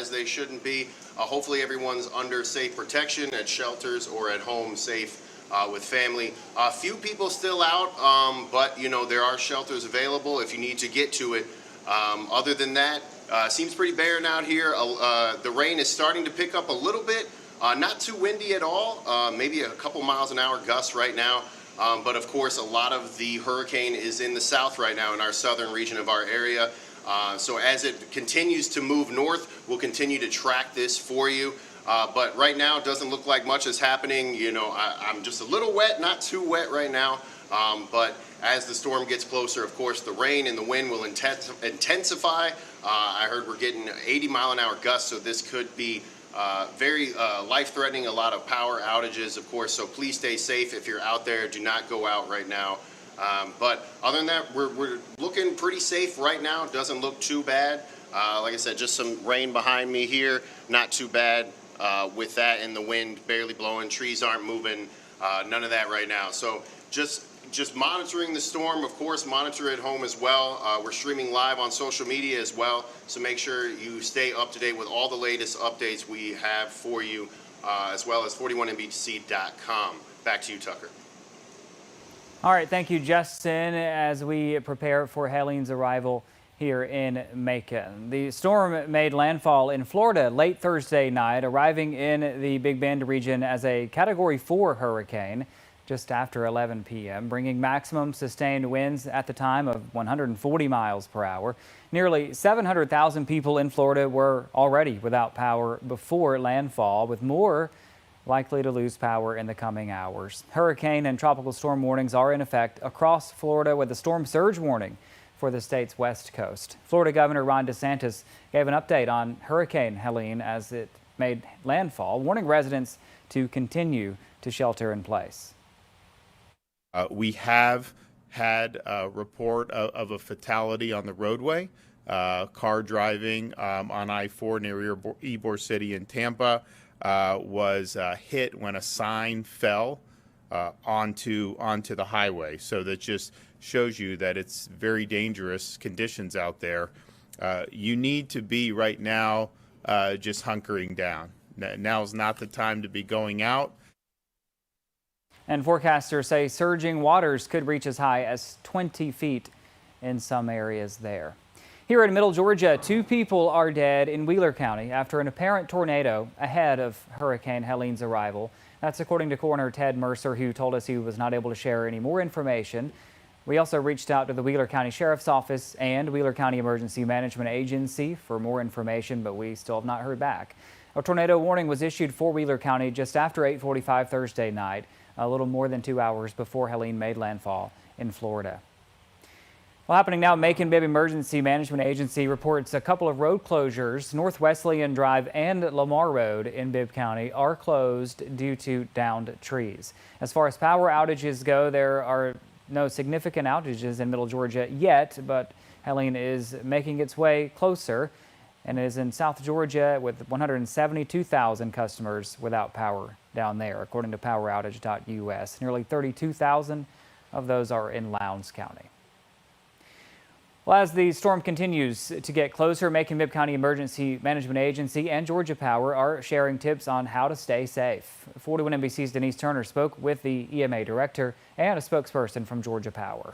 as they shouldn't be. Hopefully everyone's under safe protection at shelters or at home safe with family. A few people still out, but you know, there are shelters available if you need to get to it. Other than that, seems pretty barren out here. The rain is starting to pick up a little bit. Not too windy at all, maybe a couple miles an hour gusts right now. But of course, a lot of the hurricane is in the south right now in our southern region of our area. So as it continues to move north, we'll continue to track this for you. But right now, it doesn't look like much is happening. You know, I'm just a little wet, not too wet right now. But as the storm gets closer, of course, the rain and the wind will intensify. I heard we're getting 80-mile-an-hour gusts, so this could be very life-threatening, a lot of power outages, of course. So please stay safe if you're out there. Do not go out right now. But other than that, we're looking pretty safe right now. It doesn't look too bad. Like I said, just some rain behind me here. Not too bad with that and the wind barely blowing. Trees aren't moving. None of that right now. So just monitoring the storm. Of course, monitor at home as well. We're streaming live on social media as well. So make sure you stay up to date with all the latest updates we have for you, as well as 41NBC.com. Back to you, Tucker. All right, thank you, Justin. As we prepare for Helene's arrival here in Macon. The storm made landfall in Florida late Thursday night, arriving in the Big Bend region as a Category 4 hurricane just after 11 p.m., bringing maximum sustained winds at the time of 140 miles per hour. Nearly 700,000 people in Florida were already without power before landfall, with more likely to lose power in the coming hours. Hurricane and tropical storm warnings are in effect across Florida, with a storm surge warning for the state's west coast. Florida Governor Ron DeSantis gave an update on Hurricane Helene as it made landfall, warning residents to continue to shelter in place. We have had a report of a fatality on the roadway, car driving on I-4 near Ybor City in Tampa. Was hit when a sign fell onto the highway. So that just shows you that it's very dangerous conditions out there. You need to be right now just hunkering down. Now's not the time to be going out. And forecasters say surging waters could reach as high as 20 feet in some areas there. Here in Middle Georgia, 2 people are dead in Wheeler County after an apparent tornado ahead of Hurricane Helene's arrival. That's according to Coroner Ted Mercer, who told us he was not able to share any more information. We also reached out to the Wheeler County Sheriff's Office and Wheeler County Emergency Management Agency for more information, but we still have not heard back. A tornado warning was issued for Wheeler County just after 8:45 Thursday night, a little more than 2 hours before Helene made landfall in Florida. Well, happening now, Macon-Bibb Emergency Management Agency reports a couple of road closures. North Wesleyan Drive and Lamar Road in Bibb County are closed due to downed trees. As far as power outages go, there are no significant outages in Middle Georgia yet, but Helene is making its way closer and is in South Georgia with 172,000 customers without power down there, according to poweroutage.us. Nearly 32,000 of those are in Lowndes County. Well, as the storm continues to get closer, Macon-Bibb County Emergency Management Agency and Georgia Power are sharing tips on how to stay safe. 41 NBC's Denise Turner spoke with the EMA director and a spokesperson from Georgia Power.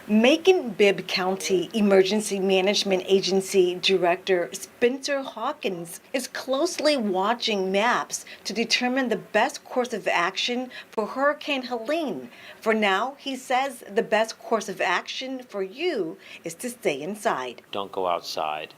Macon-Bibb County Emergency Management Agency Director Spencer Hawkins is closely watching maps to determine the best course of action for Hurricane Helene. For now, he says the best course of action for you is to stay inside. Don't go outside.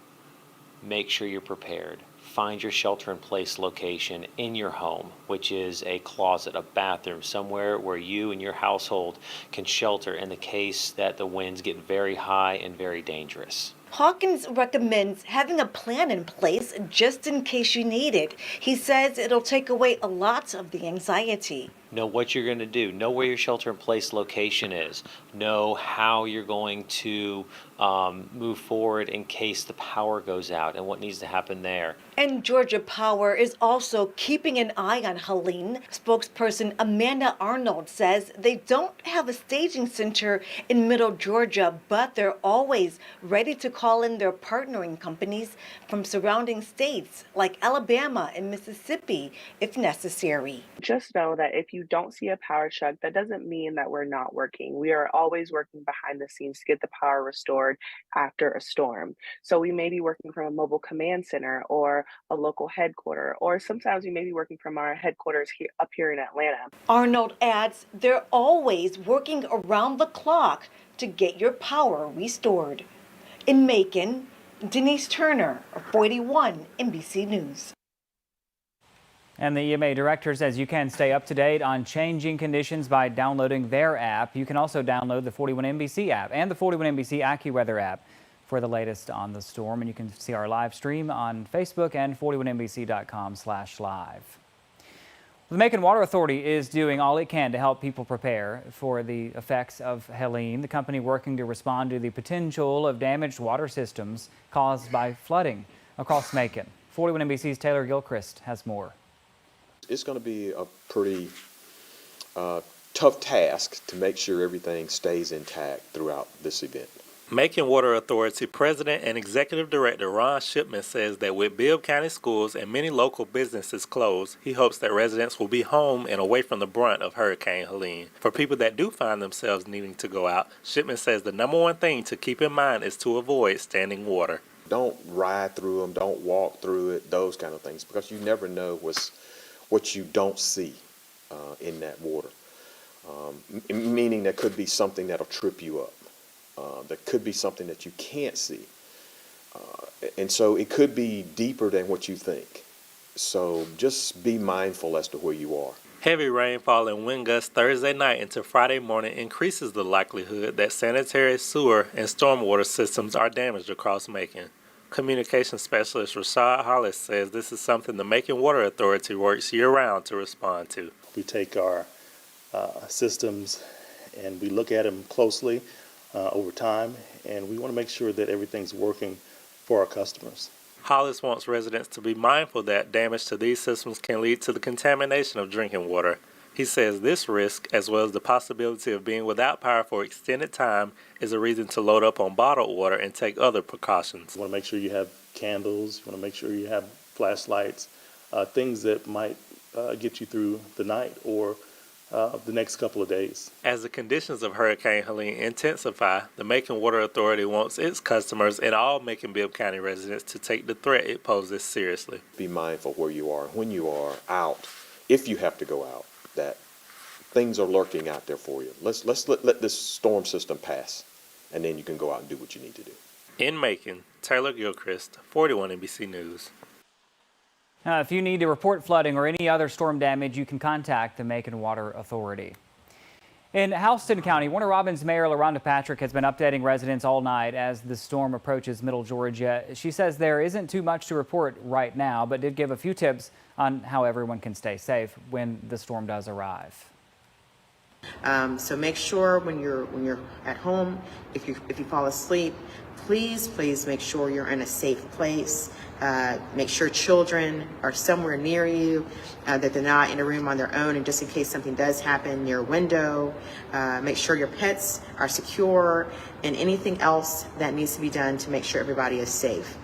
Make sure you're prepared. Find your shelter-in-place location in your home, which is a closet, a bathroom, somewhere where you and your household can shelter in the case that the winds get very high and very dangerous. Hawkins recommends having a plan in place just in case you need it. He says it'll take away a lot of the anxiety. Know what you're going to do. Know where your shelter-in-place location is. Know how you're going to move forward in case the power goes out and what needs to happen there. And Georgia Power is also keeping an eye on Helene. Spokesperson Amanda Arnold says they don't have a staging center in Middle Georgia, but they're always ready to call in their partnering companies from surrounding states like Alabama and Mississippi if necessary. Just know that if you don't see a power truck, that doesn't mean that we're not working. We are always working behind the scenes to get the power restored after a storm. So we may be working from a mobile command center or a local headquarters, or sometimes we may be working from our headquarters here up here in Atlanta. Arnold adds they're always working around the clock to get your power restored. In Macon, Denise Turner, 41 NBC News. And the EMA director says you can stay up to date on changing conditions by downloading their app. You can also download the 41 NBC app and the 41 NBC AccuWeather app for the latest on the storm. And you can see our live stream on Facebook and 41NBC.com/live. The Macon Water Authority is doing all it can to help people prepare for the effects of Helene, the company working to respond to the potential of damaged water systems caused by flooding across Macon. 41 NBC's Taylor Gilchrist has more. It's going to be a pretty tough task to make sure everything stays intact throughout this event. Macon Water Authority President and Executive Director Ron Shipman says that with Bibb County schools and many local businesses closed, he hopes that residents will be home and away from the brunt of Hurricane Helene. For people that do find themselves needing to go out, Shipman says the number one thing to keep in mind is to avoid standing water. Don't ride through them, don't walk through it, those kind of things, because you never know what you don't see in that water. Meaning there could be something that'll trip you up. There could be something that you can't see. And so it could be deeper than what you think. So just be mindful as to where you are. Heavy rainfall and wind gusts Thursday night into Friday morning increases the likelihood that sanitary, sewer, and stormwater systems are damaged across Macon. Communications specialist Rashad Hollis says this is something the Macon Water Authority works year-round to respond to. We take our systems and we look at them closely over time, and we want to make sure that everything's working for our customers. Hollis wants residents to be mindful that damage to these systems can lead to the contamination of drinking water. He says this risk, as well as the possibility of being without power for extended time, is a reason to load up on bottled water and take other precautions. You want to make sure you have candles, you want to make sure you have flashlights, things that might get you through the night or the next couple of days. As the conditions of Hurricane Helene intensify, the Macon Water Authority wants its customers and all Macon-Bibb County residents to take the threat it poses seriously. Be mindful where you are and when you are out, if you have to go out, that things are lurking out there for you. Let's let this storm system pass, and then you can go out and do what you need to do. In Macon, Taylor Gilchrist, 41 NBC News. If you need to report flooding or any other storm damage, you can contact the Macon Water Authority. In Houston County, Warner Robins Mayor LaRhonda Patrick has been updating residents all night as the storm approaches Middle Georgia. She says there isn't too much to report right now, but did give a few tips on how everyone can stay safe when the storm does arrive. So make sure when you're at home, if you fall asleep, please make sure you're in a safe place. Make sure children are somewhere near you, that they're not in a room on their own, and just in case something does happen near a window. Make sure your pets are secure, and anything else that needs to be done to make sure everybody is safe.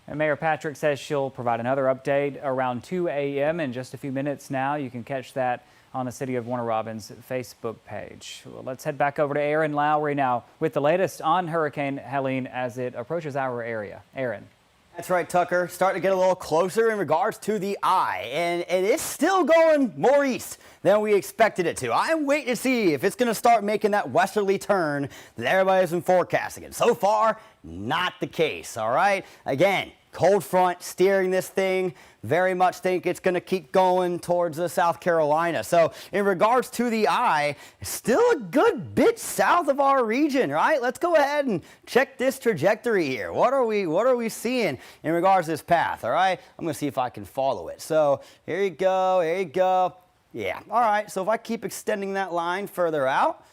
And Mayor Patrick says she'll provide another update around 2 a.m. in just a few minutes now. You can catch that on the City of Warner Robins Facebook page. Well, let's head back over to Aaron Lowry now with the latest on Hurricane Helene as it approaches our area. Aaron. That's right, Tucker. Starting to get a little closer in regards to the eye, and it's still going more east than we expected it to. I'm waiting to see if it's going to start making that westerly turn that everybody's been forecasting. And so far, not the case, all right? Again, cold front steering this thing. Very much think it's going to keep going towards South Carolina. So in regards to the eye, still a good bit south of our region, right? Let's go ahead and check this trajectory here. What are we seeing in regards to this path, all right? I'm going to see if I can follow it. So here you go. Yeah, all right. So if I keep extending that line further out,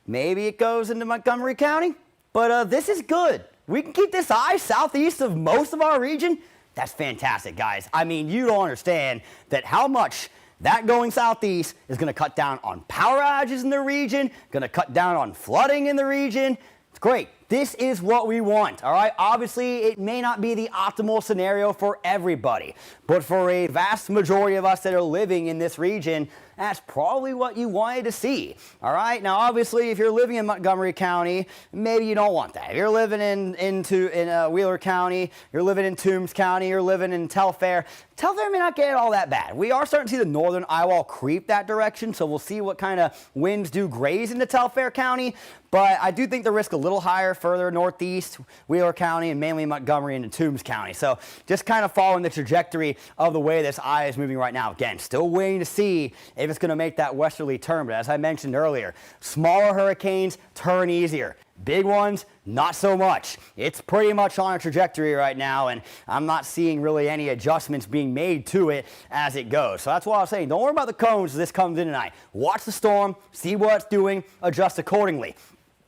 Maybe it goes into Montgomery County, but this is good. We can keep this eye southeast of most of our region. That's fantastic, guys. I mean, you don't understand that how much that going southeast is going to cut down on power outages in the region, going to cut down on flooding in the region. It's great. This is what we want, all right? Obviously, it may not be the optimal scenario for everybody, but for a vast majority of us that are living in this region, that's probably what you wanted to see, all right? Now, obviously, if you're living in Montgomery County, maybe you don't want that. If you're living in Wheeler County, you're living in Toombs County, you're living in Telfair may not get it all that bad. We are starting to see the northern eye wall creep that direction, so we'll see what kind of winds do graze into Telfair County, but I do think the risk a little higher further northeast, Wheeler County, and mainly Montgomery into Toombs County. So just kind of following the trajectory of the way this eye is moving right now. Again, still waiting to see if it's going to make that westerly turn, but as I mentioned earlier, smaller hurricanes turn easier. Big ones, not so much. It's pretty much on a trajectory right now, and I'm not seeing really any adjustments being made to it as it goes. So that's why I was saying, don't worry about the cones as this comes in tonight. Watch the storm, see what it's doing, adjust accordingly.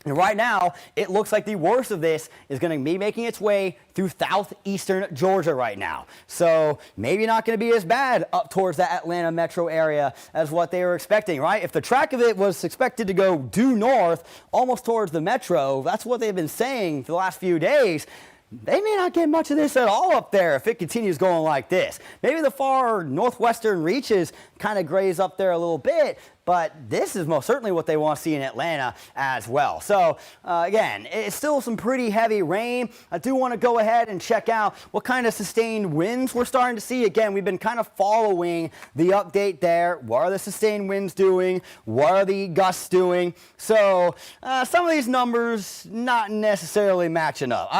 And right now, it looks like the worst of this is going to be making its way through southeastern Georgia right now. So maybe not going to be as bad up towards that Atlanta metro area as what they were expecting, right? If the track of it was expected to go due north, almost towards the metro, that's what they've been saying for the last few days. They may not get much of this at all up there if it continues going like this. Maybe the far northwestern reaches kind of graze up there a little bit, but this is most certainly what they want to see in Atlanta as well. So again, it's still some pretty heavy rain. I do want to go ahead and check out what kind of sustained winds we're starting to see. Again, we've been kind of following the update there. What are the sustained winds doing? What are the gusts doing? So some of these numbers not necessarily matching up.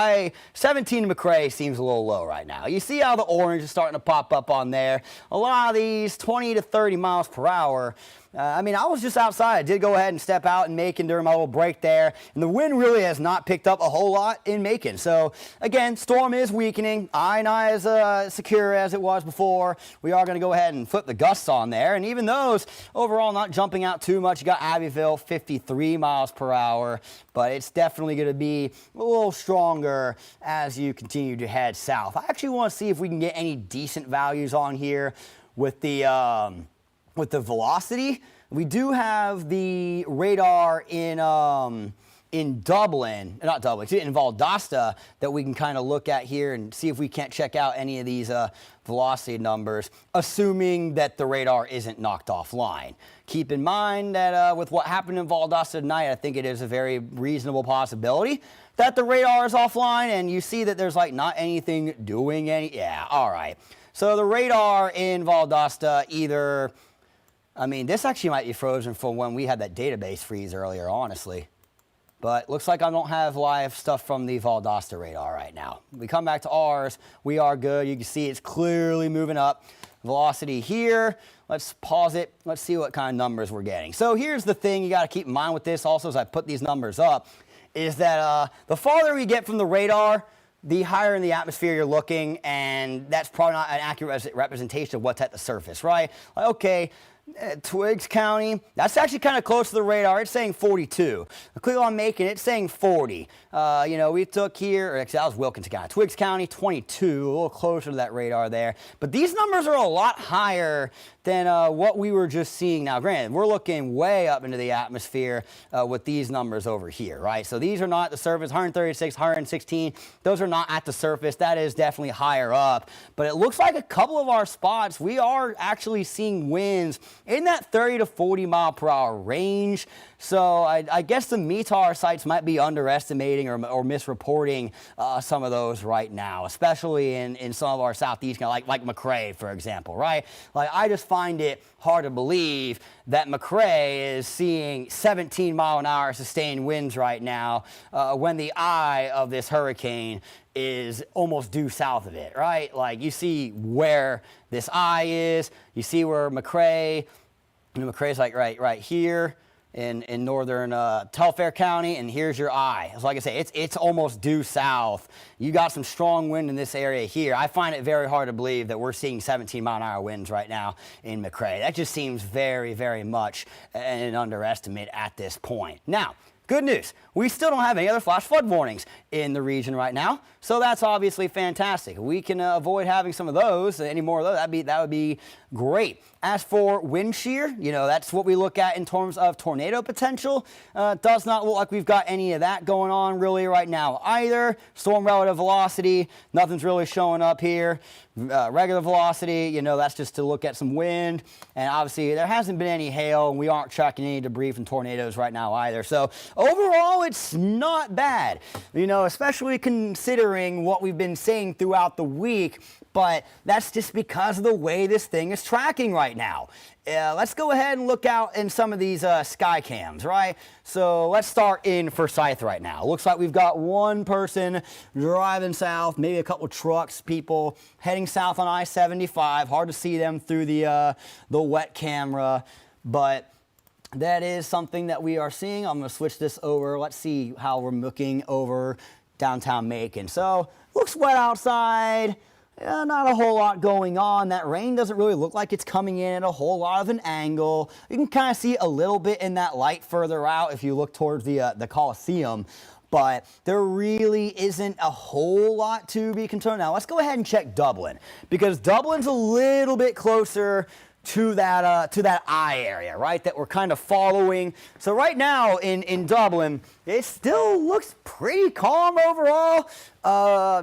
17 McRae seems a little low right now. You see how the orange is starting to pop up on there. A lot of these 20 to 30 miles per hour. I mean, I was just outside. I did go ahead and step out in Macon during my little break there, and the wind really has not picked up a whole lot in Macon. So, again, storm is weakening. Eye not as secure as it was before. We are going to go ahead and flip the gusts on there, and even those, overall, not jumping out too much. You got Abbeville, 53 miles per hour, but it's definitely going to be a little stronger as you continue to head south. I actually want to see if we can get any decent values on here with the velocity. We do have the radar in Dublin, not Dublin, in Valdosta that we can kind of look at here and see if we can't check out any of these velocity numbers, assuming that the radar isn't knocked offline. Keep in mind that with what happened in Valdosta tonight, I think it is a very reasonable possibility that the radar is offline, and you see that there's like not anything doing any, yeah, all right. So the radar in Valdosta either, I mean, this actually might be frozen from when we had that database freeze earlier, honestly. But looks like I don't have live stuff from the Valdosta radar right now. We come back to ours, we are good. You can see it's clearly moving up. Velocity here, let's pause it. Let's see what kind of numbers we're getting. So here's the thing you got to keep in mind with this also as I put these numbers up, is that the farther we get from the radar, the higher in the atmosphere you're looking, and that's probably not an accurate representation of what's at the surface, right? Like, okay, Twiggs County, that's actually kind of close to the radar. It's saying 42. Click on Macon, it's saying 40. You know, we took here, or actually that was Wilkins County. Twiggs County, 22, a little closer to that radar there. But these numbers are a lot higher than what we were just seeing. Now, granted, we're looking way up into the atmosphere with these numbers over here, right? So these are not at the surface, 136, 116. Those are not at the surface. That is definitely higher up. But it looks like a couple of our spots, we are actually seeing winds in that 30 to 40 mile per hour range. So I guess the METAR sites might be underestimating or misreporting some of those right now, especially in some of our southeast, like McRae, for example, right? Like, I just find it hard to believe that McRae is seeing 17 mile an hour sustained winds right now when the eye of this hurricane is almost due south of it, right? Like, you see where this eye is, you see where McRae, and McRae's like right here. in northern Telfair County, and here's your eye. So like I say, it's almost due south. You got some strong wind in this area here. I find it very hard to believe that we're seeing 17-mile-an-hour winds right now in McRae. That just seems very, very much an underestimate at this point. Now, good news, we still don't have any other flash flood warnings in the region right now, so that's obviously fantastic. We can avoid having some of those, any more of those, that would be great. As for wind shear, that's what we look at in terms of tornado potential. Does not look like we've got any of that going on really right now either. Storm relative velocity, nothing's really showing up here. Regular velocity, that's just to look at some wind. And obviously there hasn't been any hail, and we aren't tracking any debris from tornadoes right now either. So overall, it's not bad, especially considering what we've been saying throughout the week. But that's just because of the way this thing is tracking right now. Let's go ahead and look out in some of these sky cams, right? So let's start in Forsyth right now. Looks like we've got one person driving south, maybe a couple trucks, people heading south on I-75. Hard to see them through the wet camera, but that is something that we are seeing. I'm going to switch this over. Let's see how we're looking over downtown Macon. So looks wet outside. Not a whole lot going on. That rain doesn't really look like it's coming in at a whole lot of an angle. You can kind of see a little bit in that light further out if you look towards the Coliseum, but there really isn't a whole lot to be concerned. Now let's go ahead and check Dublin, because Dublin's a little bit closer to that eye area, right, that we're kind of following. So right now in Dublin, it still looks pretty calm overall.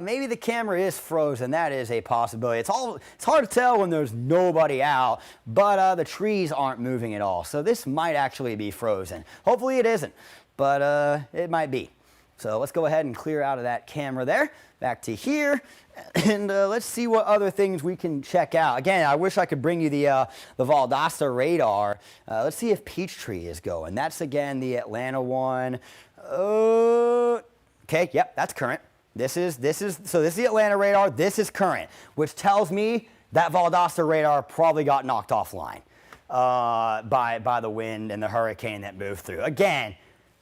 Maybe the camera is frozen. That is a possibility. It's hard to tell when there's nobody out, but the trees aren't moving at all. So this might actually be frozen. Hopefully it isn't, but it might be. So let's go ahead and clear out of that camera there. Back to here, and let's see what other things we can check out. Again, I wish I could bring you the Valdosta radar. Let's see if Peachtree is going. That's, again, the Atlanta one. Okay, yep, that's current. So this is the Atlanta radar. This is current, which tells me that Valdosta radar probably got knocked offline by the wind and the hurricane that moved through. Again,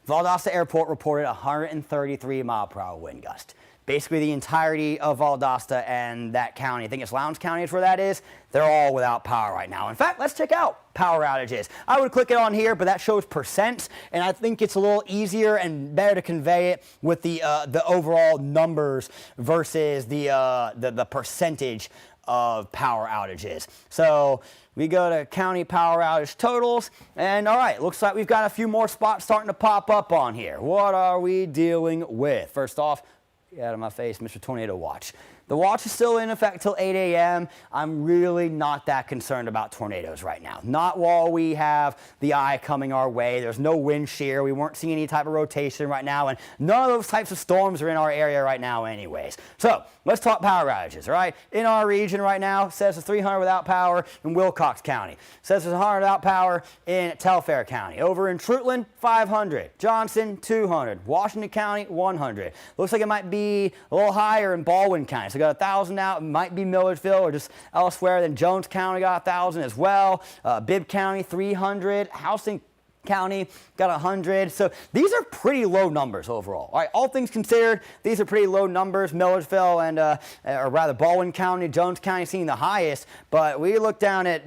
Valdosta Airport reported 133-mile-per-hour wind gust. Basically the entirety of Valdosta and that county, I think it's Lowndes County is where that is, they're all without power right now. In fact, let's check out power outages. I would click it on here, but that shows percents, and I think it's a little easier and better to convey it with the overall numbers versus the percentage of power outages. So we go to county power outage totals, and all right, looks like we've got a few more spots starting to pop up on here. What are we dealing with? First off, get out of my face, Mr. Tornado Watch. The watch is still in effect till 8 a.m. I'm really not that concerned about tornadoes right now. Not while we have the eye coming our way. There's no wind shear. We weren't seeing any type of rotation right now, and none of those types of storms are in our area right now anyways. So let's talk power outages, all right? In our region right now, it says it's 300 without power in Wilcox County. It says there's 100 without power in Telfair County. Over in Trutland, 500. Johnson, 200. Washington County, 100. Looks like it might be a little higher in Baldwin County. So got 1,000 out. It might be Milledgeville or just elsewhere. Then Jones County got 1,000 as well. Bibb County, 300. Houston County got 100. So these are pretty low numbers overall. All right, all things considered, these are pretty low numbers. Milledgeville and, or rather Baldwin County, Jones County seeing the highest. But we look down at,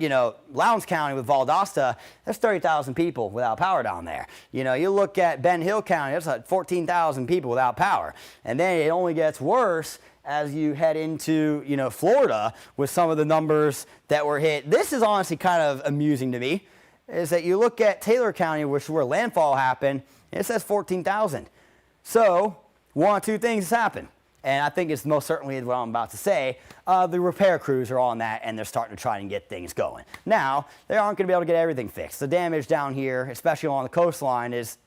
Lowndes County with Valdosta, there's 30,000 people without power down there. You look at Ben Hill County, there's like 14,000 people without power. And then it only gets worse as you head into, Florida with some of the numbers that were hit. This is honestly kind of amusing to me, is that you look at Taylor County, which is where landfall happened, and it says 14,000. So one of two things has happened, and I think it's most certainly what I'm about to say. The repair crews are on that, and they're starting to try and get things going. Now, they aren't going to be able to get everything fixed. The damage down here, especially along the coastline, is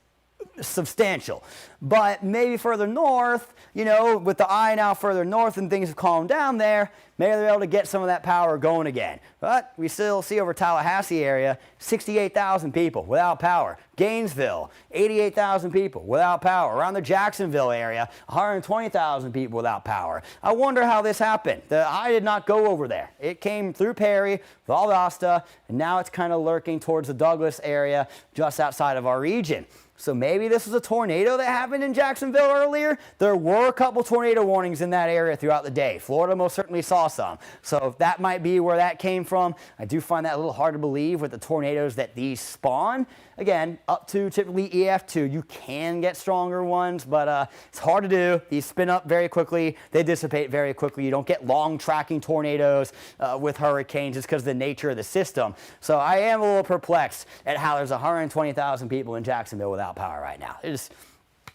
substantial. But maybe further north, you know, with the eye now further north and things have calmed down there, maybe they're able to get some of that power going again. But we still see over Tallahassee area, 68,000 people without power. Gainesville, 88,000 people without power. Around the Jacksonville area, 120,000 people without power. I wonder how this happened. The eye did not go over there. It came through Perry, Valdosta, and now it's kind of lurking towards the Douglas area just outside of our region. So maybe this was a tornado that happened in Jacksonville earlier. There were a couple tornado warnings in that area throughout the day. Florida most certainly saw some. So that might be where that came from. I do find that a little hard to believe with the tornadoes that these spawn. Again, up to typically EF2. You can get stronger ones, but it's hard to do. These spin up very quickly. They dissipate very quickly. You don't get long tracking tornadoes with hurricanes just because of the nature of the system. So I am a little perplexed at how there's 120,000 people in Jacksonville without power right now. It's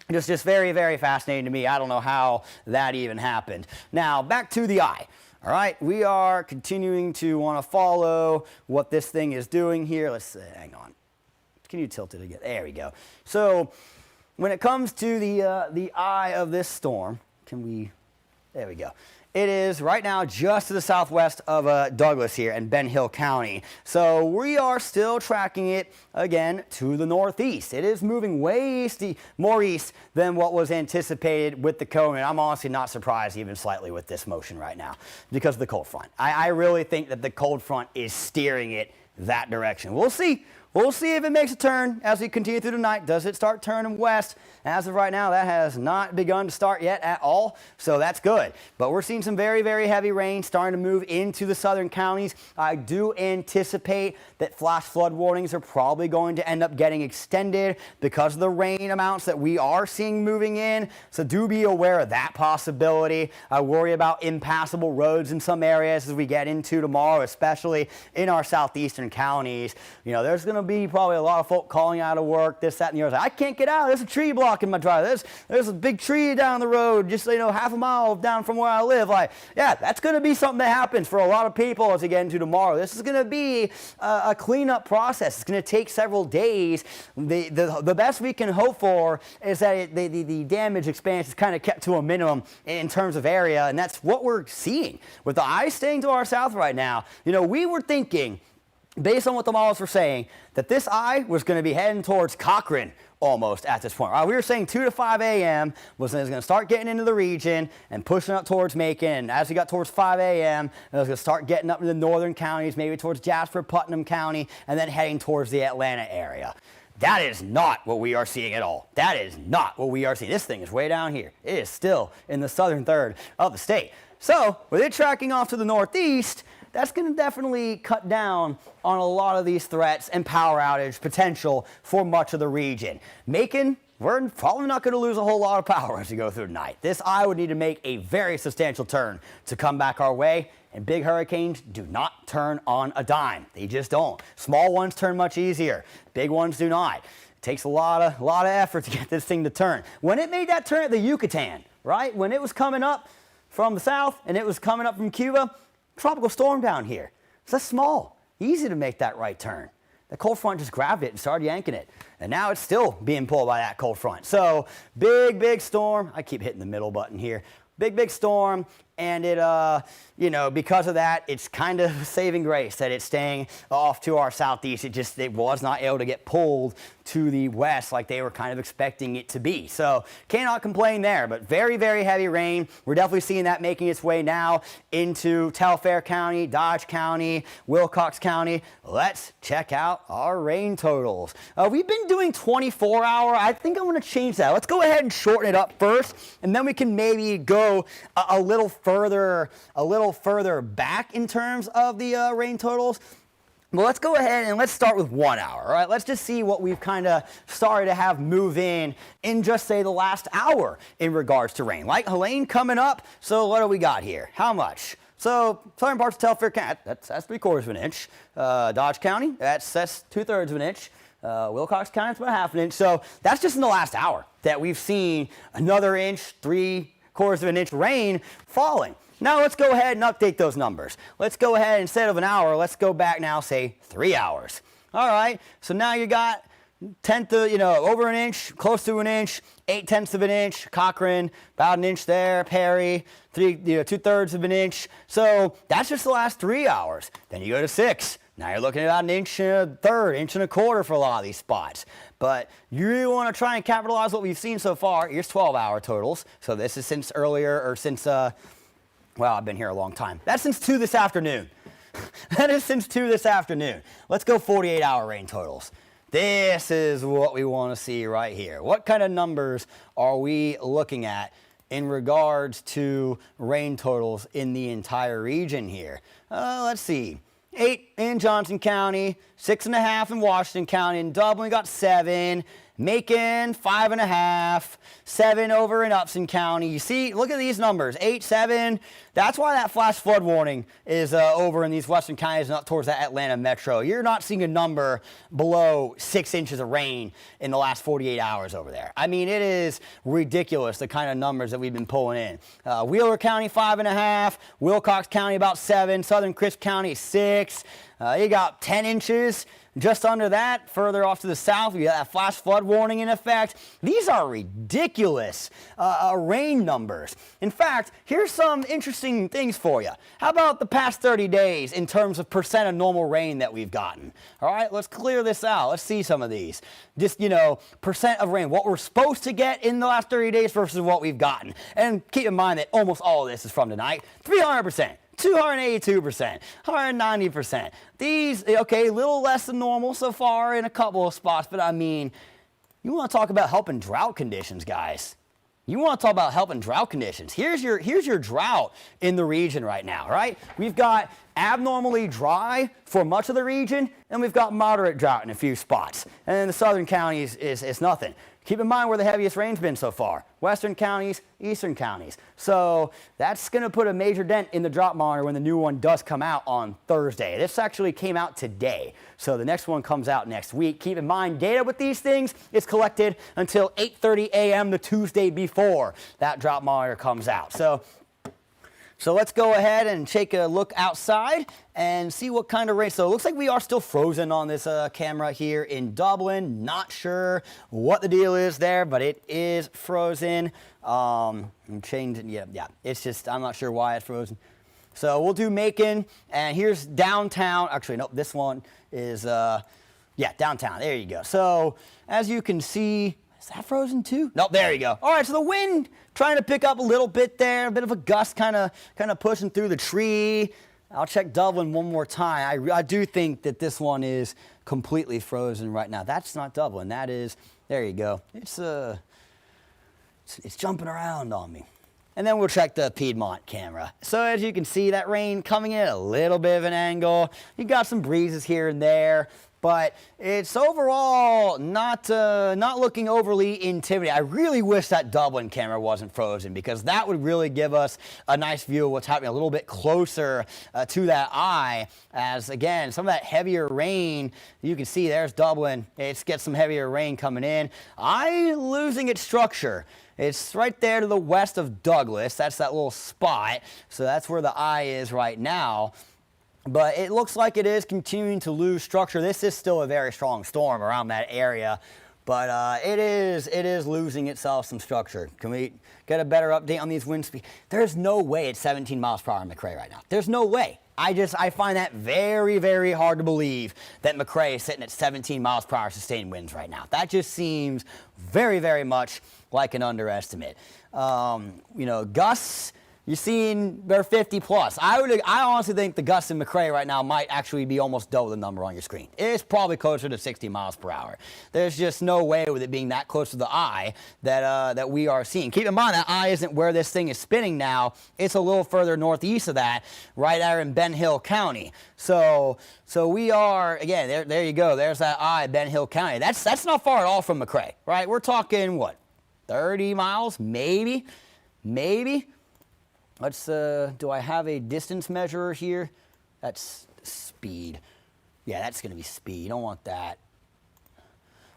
just very, very fascinating to me. I don't know how that even happened. Now, back to the eye. All right, we are continuing to want to follow what this thing is doing here. Let's hang on. Can you tilt it again? There we go. So when it comes to the eye of this storm, there we go. It is right now just to the southwest of Douglas here in Ben Hill County. So we are still tracking it again to the northeast. It is moving way more east than what was anticipated with the cone. And I'm honestly not surprised even slightly with this motion right now because of the cold front. I really think that the cold front is steering it that direction. We'll see. We'll see if it makes a turn as we continue through the night. Does it start turning west? As of right now, that has not begun to start yet at all, so that's good. But we're seeing some very, very heavy rain starting to move into the southern counties. I do anticipate that flash flood warnings are probably going to end up getting extended because of the rain amounts that we are seeing moving in. So do be aware of that possibility. I worry about impassable roads in some areas as we get into tomorrow, especially in our southeastern counties. You know, there's going to be probably a lot of folk calling out of work, this, that, and the other. I can't get out. There's a tree blocking my driveway. There's a big tree down the road, just, you know, half a mile down from where I live. Like, yeah, that's going to be something that happens for a lot of people as we get into tomorrow. This is going to be a cleanup process. It's going to take several days. The best we can hope for is that the damage expansion is kind of kept to a minimum in terms of area, and that's what we're seeing. With the ice staying to our south right now, you know, we were thinking, based on what the models were saying, that this eye was going to be heading towards Cochrane almost at this point. We were saying 2 to 5 a.m. was going to start getting into the region and pushing up towards Macon. And as we got towards 5 a.m., it was going to start getting up into the northern counties, maybe towards Jasper, Putnam County, and then heading towards the Atlanta area. That is not what we are seeing at all. That is not what we are seeing. This thing is way down here. It is still in the southern third of the state. So with it tracking off to the northeast, that's going to definitely cut down on a lot of these threats and power outage potential for much of the region. Macon, we're probably not going to lose a whole lot of power as we go through the night. This eye would need to make a very substantial turn to come back our way, and big hurricanes do not turn on a dime. They just don't. Small ones turn much easier. Big ones do not. It takes a lot of effort to get this thing to turn. When it made that turn at the Yucatan, right, when it was coming up from the south and it was coming up from Cuba, tropical storm down here. So that's small, easy to make that right turn. The cold front just grabbed it and started yanking it. And now it's still being pulled by that cold front. So big storm. I keep hitting the middle button here. Big storm. And it, you know, because of that, it's kind of saving grace that it's staying off to our southeast. It was not able to get pulled to the west like they were kind of expecting it to be. So cannot complain there, but very, very heavy rain. We're definitely seeing that making its way now into Telfair County, Dodge County, Wilcox County. Let's check out our rain totals. We've been doing 24-hour. I think I'm going to change that. Let's go ahead and shorten it up first, and then we can maybe go a little further back in terms of the rain totals. Well, let's go ahead and let's start with 1 hour, all right? Let's just see what we've kind of started to have move in just, say, the last hour in regards to rain. Like Helene coming up, so what do we got here? How much? So, southern parts of Telfair County, that's 3/4 of an inch. Dodge County, that's 2/3 of an inch. Wilcox County, it's about 1/2 an inch. So, that's just in the last hour that we've seen another inch, 3/4 of an inch rain falling. Now let's go ahead and update those numbers. Let's go ahead, instead of an hour, let's go back now, say 3 hours. All right, so now you got tenth of, over an inch, close to an inch, 0.8 of an inch. Cochrane, about an inch there. Perry, 2/3 of an inch. So that's just the last 3 hours. Then you go to 6. Now you're looking at about an inch and a third, inch and a quarter for a lot of these spots. But you really want to try and capitalize what we've seen so far. Here's 12-hour totals. So this is since earlier, or since, well, I've been here a long time. That's since 2 this afternoon. That is since 2 this afternoon. Let's go 48-hour rain totals. This is what we want to see right here. What kind of numbers are we looking at in regards to rain totals in the entire region here? Let's see. 8 in Johnson County, 6.5 in Washington County. In Dublin, we got 7. Macon, 5.5. 7 over in Upson County. You see, look at these numbers, 8, 7. That's why that flash flood warning is over in these western counties and up towards that Atlanta metro. You're not seeing a number below 6 inches of rain in the last 48 hours over there. I mean, it is ridiculous, the kind of numbers that we've been pulling in. Wheeler County, 5.5. Wilcox County, about 7. Southern Crisp County, 6. You got 10 inches. Just under that, further off to the south, we got that flash flood warning in effect. These are ridiculous rain numbers. In fact, here's some interesting things for you. How about the past 30 days in terms of percent of normal rain that we've gotten? All right, let's clear this out. Let's see some of these. Just, percent of rain, what we're supposed to get in the last 30 days versus what we've gotten. And keep in mind that almost all of this is from tonight. 300%. 282%, 190%. These, okay, a little less than normal so far in a couple of spots, but I mean, you want to talk about helping drought conditions, guys. You want to talk about helping drought conditions. Here's your drought in the region right now, right? We've got abnormally dry for much of the region, and we've got moderate drought in a few spots. And then the southern counties is nothing. Keep in mind where the heaviest rain's been so far. Western counties, eastern counties. So that's going to put a major dent in the drought monitor when the new one does come out on Thursday. This actually came out today. So the next one comes out next week. Keep in mind, data with these things is collected until 8:30 a.m. the Tuesday before that drought monitor comes out. So let's go ahead and take a look outside and see what kind of rain. So it looks like we are still frozen on this camera here in Dublin. Not sure what the deal is there, but it is frozen. I'm changing, yeah. It's just, I'm not sure why it's frozen. So we'll do Macon, and here's downtown. Actually, no, this one is, downtown. There you go. So as you can see, is that frozen too? Nope, there you go. All right, so the wind trying to pick up a little bit there, a bit of a gust kind of pushing through the tree. I'll check Dublin one more time. I do think that this one is completely frozen right now. That's not Dublin. That is, there you go. It's jumping around on me. And then we'll check the Piedmont camera. So as you can see, that rain coming in at a little bit of an angle. You got some breezes here and there. But it's overall not looking overly intimidating. I really wish that Dublin camera wasn't frozen, because that would really give us a nice view of what's happening a little bit closer to that eye. As again, some of that heavier rain, you can see there's Dublin. It's got some heavier rain coming in. Eye losing its structure. It's right there to the west of Douglas. That's that little spot. So that's where the eye is right now. But it looks like it is continuing to lose structure. This is still a very strong storm around that area, but it is losing itself some structure. Can we get a better update on these wind speeds? There's no way it's 17 miles per hour in McRae right now. There's no way. I find that very, very hard to believe that McRae is sitting at 17 miles per hour sustained winds right now. That just seems very, very much like an underestimate. Gusts. You're seeing they're 50 plus. I honestly think the gusts in McRae right now might actually be almost double the number on your screen. It's probably closer to 60 miles per hour. There's just no way with it being that close to the eye that we are seeing. Keep in mind that eye isn't where this thing is spinning now. It's a little further northeast of that, right there in Ben Hill County. So we are, again, there you go. There's that eye, Ben Hill County. That's not far at all from McRae, right? We're talking, what, 30 miles, maybe? Let's, do I have a distance measurer here? That's speed. Yeah, that's going to be speed. You don't want that.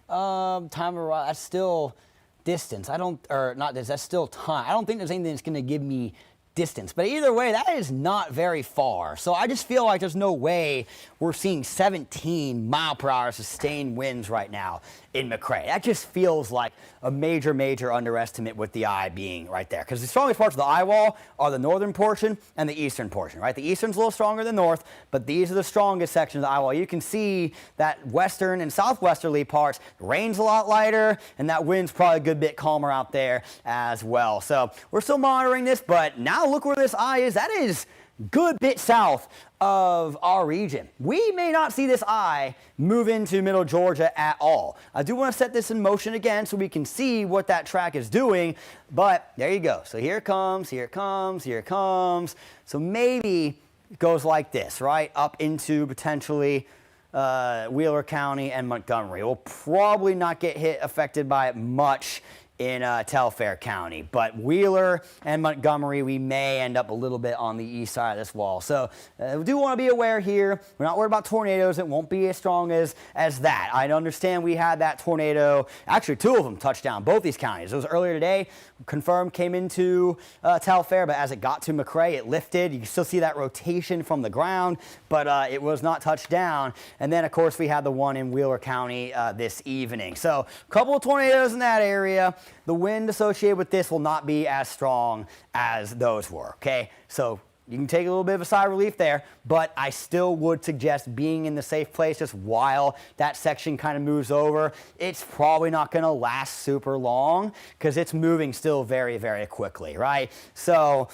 Time of arrival, that's still distance. That's still time. I don't think there's anything that's going to give me distance. But either way, that is not very far. So I just feel like there's no way we're seeing 17-mile-per-hour sustained winds right now in McRae. That just feels like a major, major underestimate with the eye being right there. Because the strongest parts of the eye wall are the northern portion and the eastern portion, right? The eastern's a little stronger than north, but these are the strongest sections of the eye wall. You can see that western and southwesterly parts, the rain's a lot lighter, and that wind's probably a good bit calmer out there as well. So we're still monitoring this, but now look where this eye is. That is good bit south of our region. We may not see this eye move into middle Georgia at all. I do want to set this in motion again so we can see what that track is doing, but there you go. So here it comes, here it comes, here it comes. So maybe it goes like this, right? Up into potentially Wheeler County and Montgomery. We'll probably not get affected by it much in Telfair County, but Wheeler and Montgomery, we may end up a little bit on the east side of this wall. So we do want to be aware here. We're not worried about tornadoes. It won't be as strong as that. I understand we had that tornado, actually 2 of them touched down both these counties. It was earlier today, confirmed came into Telfair, but as it got to McRae, it lifted. You can still see that rotation from the ground, but it was not touched down. And then, of course, we had the one in Wheeler County this evening. So a couple of tornadoes in that area. The wind associated with this will not be as strong as those were, okay? So you can take a little bit of a sigh of relief there, but I still would suggest being in the safe place just while that section kind of moves over. It's probably not going to last super long because it's moving still very, very quickly, right? So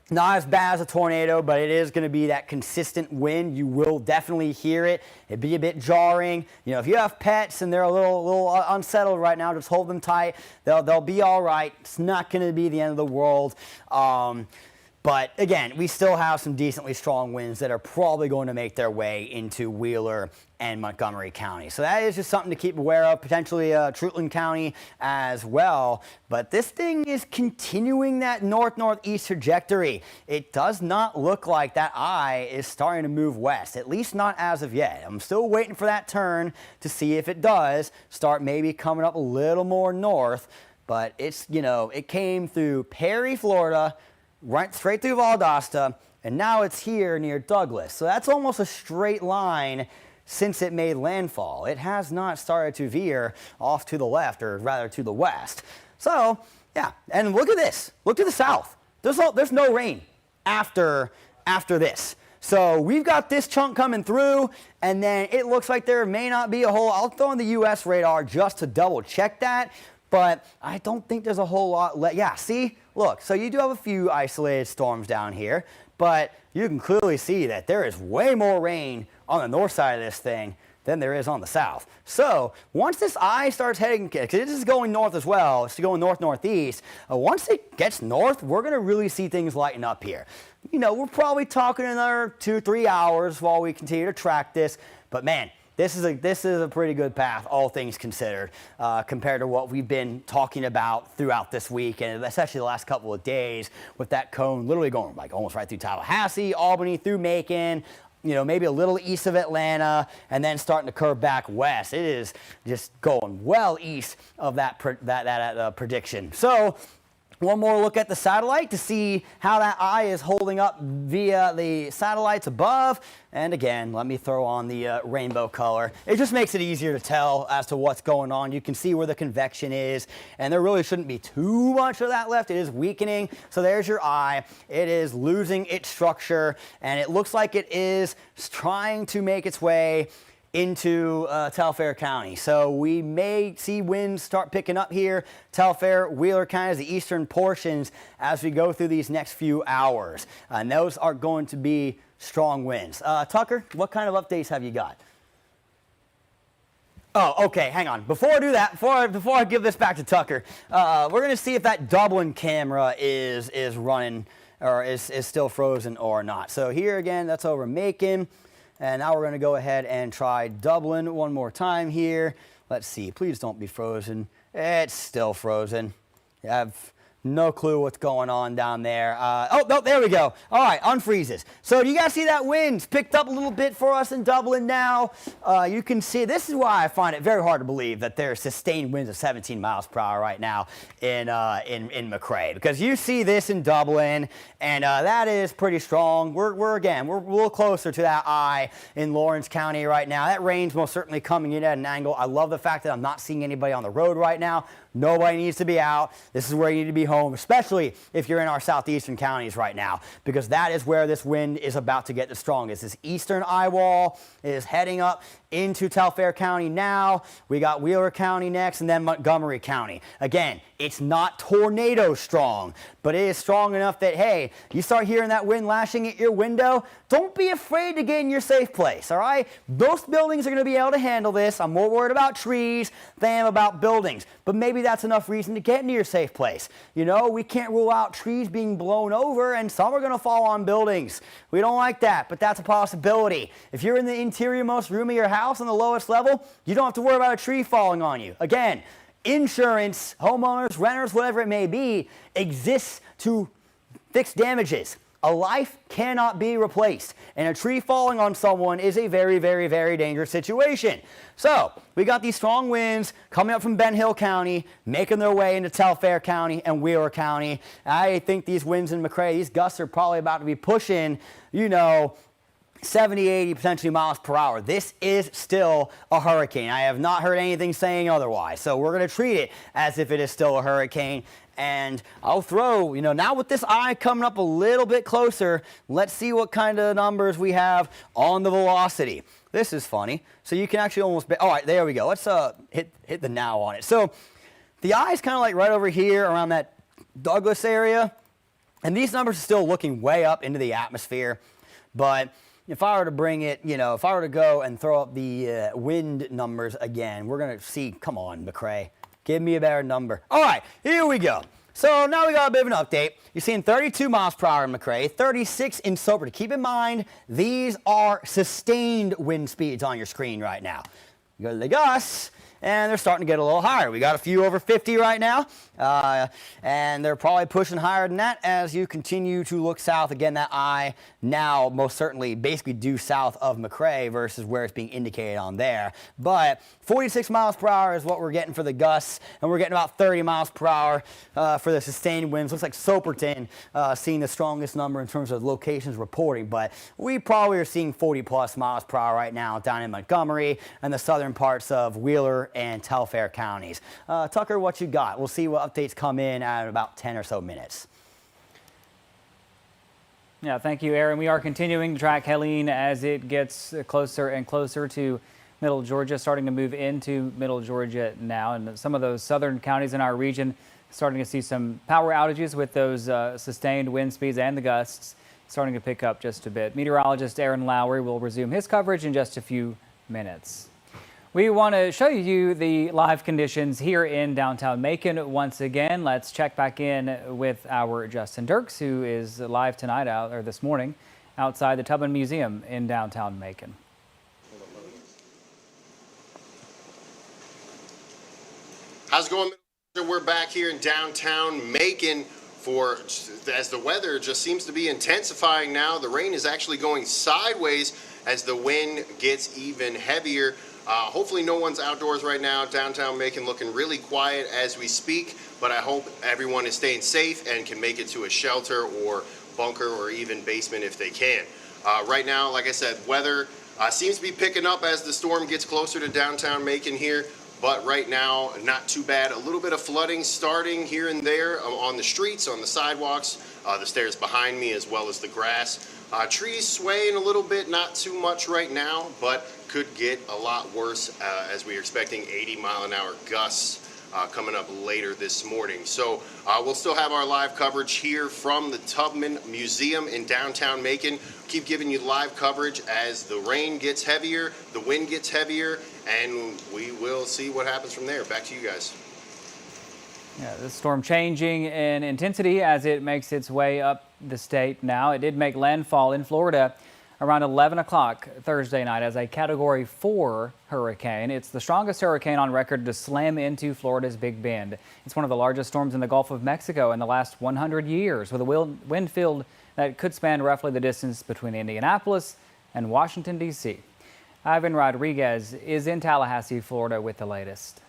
not as bad as a tornado, but it is going to be that consistent wind. You will definitely hear it. It'd be a bit jarring. You know, if you have pets and they're a little unsettled right now, just hold them tight. They'll be all right. It's not going to be the end of the world. But again, we still have some decently strong winds that are probably going to make their way into Wheeler and Montgomery County. So that is just something to keep aware of, potentially Treutlen County as well. But this thing is continuing that north-northeast trajectory. It does not look like that eye is starting to move west, at least not as of yet. I'm still waiting for that turn to see if it does start maybe coming up a little more north. But it's, you know, it came through Perry, Florida, right straight through Valdosta, and now it's here near Douglas. So that's almost a straight line since it made landfall. It has not started to veer off to the left, or rather to the west. So, yeah, and look at this. Look to the south. There's no rain after this. So we've got this chunk coming through, and then it looks like there may not be a whole, I'll throw in the U.S. radar just to double check that, but I don't think there's a whole lot yeah, see? Look, so you do have a few isolated storms down here, but you can clearly see that there is way more rain on the north side of this thing than there is on the south. So once this eye starts heading, because this is going north as well, it's going north-northeast, once it gets north, we're going to really see things lighten up here. You know, we're probably talking another 2-3 hours while we continue to track this, but man, this is a pretty good path, all things considered, compared to what we've been talking about throughout this week, and especially the last couple of days with that cone literally going like almost right through Tallahassee, Albany, through Macon, you know, maybe a little east of Atlanta, and then starting to curve back west. It is just going well east of that prediction. So one more look at the satellite to see how that eye is holding up via the satellites above. And again, let me throw on the rainbow color. It just makes it easier to tell as to what's going on. You can see where the convection is, and there really shouldn't be too much of that left. It is weakening. So there's your eye. It is losing its structure, and it looks like it is trying to make its way into Telfair County. So we may see winds start picking up here. Telfair, Wheeler County is the eastern portions as we go through these next few hours. And those are going to be strong winds. Tucker, what kind of updates have you got? Oh, okay, hang on. Before I do that, before I give this back to Tucker, we're going to see if that Dublin camera is running or is still frozen or not. So here again, that's over Macon. And now we're going to go ahead and try Dublin one more time here. Let's see. Please don't be frozen. It's still frozen. I have No clue what's going on down there. Oh, no, there we go. All right, unfreezes. So do you guys see that wind? It's picked up a little bit for us in Dublin now. You can see, this is why I find it very hard to believe that there's sustained winds of 17 miles per hour right now in McRae, because you see this in Dublin, and that is pretty strong. We're a little closer to that eye in Lawrence County right now. That rain's most certainly coming in at an angle. I love the fact that I'm not seeing anybody on the road right now. Nobody needs to be out. This is where you need to be home, especially if you're in our southeastern counties right now, because that is where this wind is about to get the strongest. This eastern eye wall is heading up into Telfair County now. We got Wheeler County next, and then Montgomery County. Again, it's not tornado strong, but it is strong enough that, hey, you start hearing that wind lashing at your window, don't be afraid to get in your safe place, all right? Most buildings are going to be able to handle this. I'm more worried about trees than I am about buildings, but maybe that's enough reason to get into your safe place. You know, we can't rule out trees being blown over, and some are going to fall on buildings. We don't like that, but that's a possibility. If you're in the interior-most room of your house on the lowest level, you don't have to worry about a tree falling on you. Again, insurance, homeowners, renters, whatever it may be, exists to fix damages. A life cannot be replaced, and a tree falling on someone is a very, very, very dangerous situation. So we got these strong winds coming up from Ben Hill County, making their way into Telfair County and Wheeler County. I think these winds in McRae, these gusts are probably about to be pushing, 70, 80, potentially miles per hour. This is still a hurricane. I have not heard anything saying otherwise. So we're going to treat it as if it is still a hurricane. And I'll throw, now with this eye coming up a little bit closer, let's see what kind of numbers we have on the velocity. This is funny. So you can actually almost, all right, there we go. Let's hit the now on it. So the eye is kind of like right over here around that Douglas area. And these numbers are still looking way up into the atmosphere. But if I were to bring it, if I were to go and throw up the wind numbers again, we're going to see, come on, McRae, give me a better number. All right, here we go. So now we got a bit of an update. You're seeing 32 miles per hour in McRae, 36 in Soperton. Keep in mind, these are sustained wind speeds on your screen right now. You go to the gusts, and they're starting to get a little higher. We got a few over 50 right now, and they're probably pushing higher than that as you continue to look south. Again, that eye now most certainly basically due south of McRae versus where it's being indicated on there. But 46 miles per hour is what we're getting for the gusts, and we're getting about 30 miles per hour for the sustained winds. Looks like Soperton seeing the strongest number in terms of locations reporting, but we probably are seeing 40+ miles per hour right now down in Montgomery and the southern parts of Wheeler and Telfair counties. Tucker, what you got? We'll see what updates come in at about 10 or so minutes. Yeah, thank you, Aaron. We are continuing to track Helene as it gets closer and closer to Middle Georgia, starting to move into Middle Georgia now. And some of those southern counties in our region starting to see some power outages with those sustained wind speeds and the gusts starting to pick up just a bit. Meteorologist Aaron Lowry will resume his coverage in just a few minutes. We want to show you the live conditions here in downtown Macon once again. Let's check back in with our Justin Dirks, who is live tonight this morning outside the Tubman Museum in downtown Macon. How's it going? We're back here in downtown Macon as the weather just seems to be intensifying now. The rain is actually going sideways as the wind gets even heavier. Hopefully no one's outdoors right now. Downtown Macon looking really quiet as we speak, but I hope everyone is staying safe and can make it to a shelter or bunker or even basement if they can. Right now, like I said, weather seems to be picking up as the storm gets closer to downtown Macon here, but right now, not too bad. A little bit of flooding starting here and there on the streets, on the sidewalks, the stairs behind me, as well as the grass. Trees swaying a little bit, not too much right now, but could get a lot worse as we are expecting 80-mile-an-hour gusts coming up later this morning. So we'll still have our live coverage here from the Tubman Museum in downtown Macon. Keep giving you live coverage as the rain gets heavier, the wind gets heavier, and we will see what happens from there. Back to you guys. Yeah, the storm changing in intensity as it makes its way up the state now. It did make landfall in Florida around 11 o'clock Thursday night as a Category 4 hurricane. It's the strongest hurricane on record to slam into Florida's Big Bend. It's one of the largest storms in the Gulf of Mexico in the last 100 years, with a wind field that could span roughly the distance between Indianapolis and Washington, D.C. Ivan Rodriguez is in Tallahassee, Florida with the latest.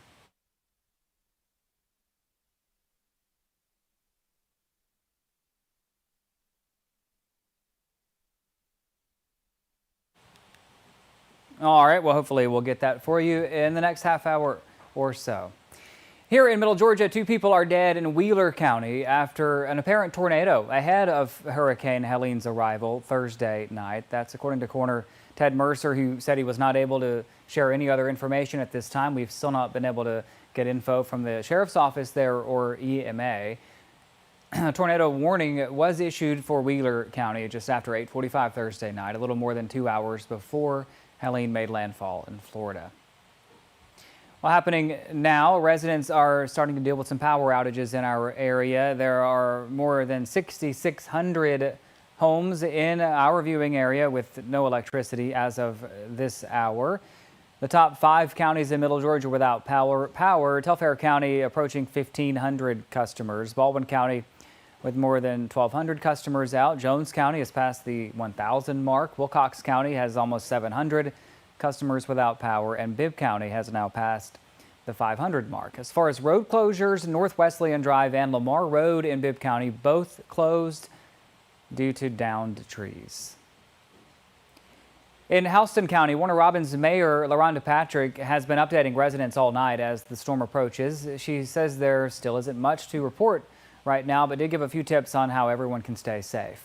All right, well, hopefully we'll get that for you in the next half hour or so. Here in Middle Georgia, 2 people are dead in Wheeler County after an apparent tornado ahead of Hurricane Helene's arrival Thursday night. That's according to Coroner Ted Mercer, who said he was not able to share any other information at this time. We've still not been able to get info from the sheriff's office there or EMA. A tornado warning was issued for Wheeler County just after 8:45 Thursday night, a little more than 2 hours before Helene made landfall in Florida. Well, happening now, residents are starting to deal with some power outages in our area. There are more than 6,600 homes in our viewing area with no electricity as of this hour. The top 5 counties in Middle Georgia without power, Telfair County approaching 1,500 customers. Baldwin County with more than 1,200 customers out. Jones County has passed the 1,000 mark. Wilcox County has almost 700 customers without power, and Bibb County has now passed the 500 mark. As far as road closures, North Wesleyan Drive and Lamar Road in Bibb County both closed due to downed trees. In Houston County, Warner Robins Mayor LaRhonda Patrick has been updating residents all night as the storm approaches. She says there still isn't much to report right now, but did give a few tips on how everyone can stay safe.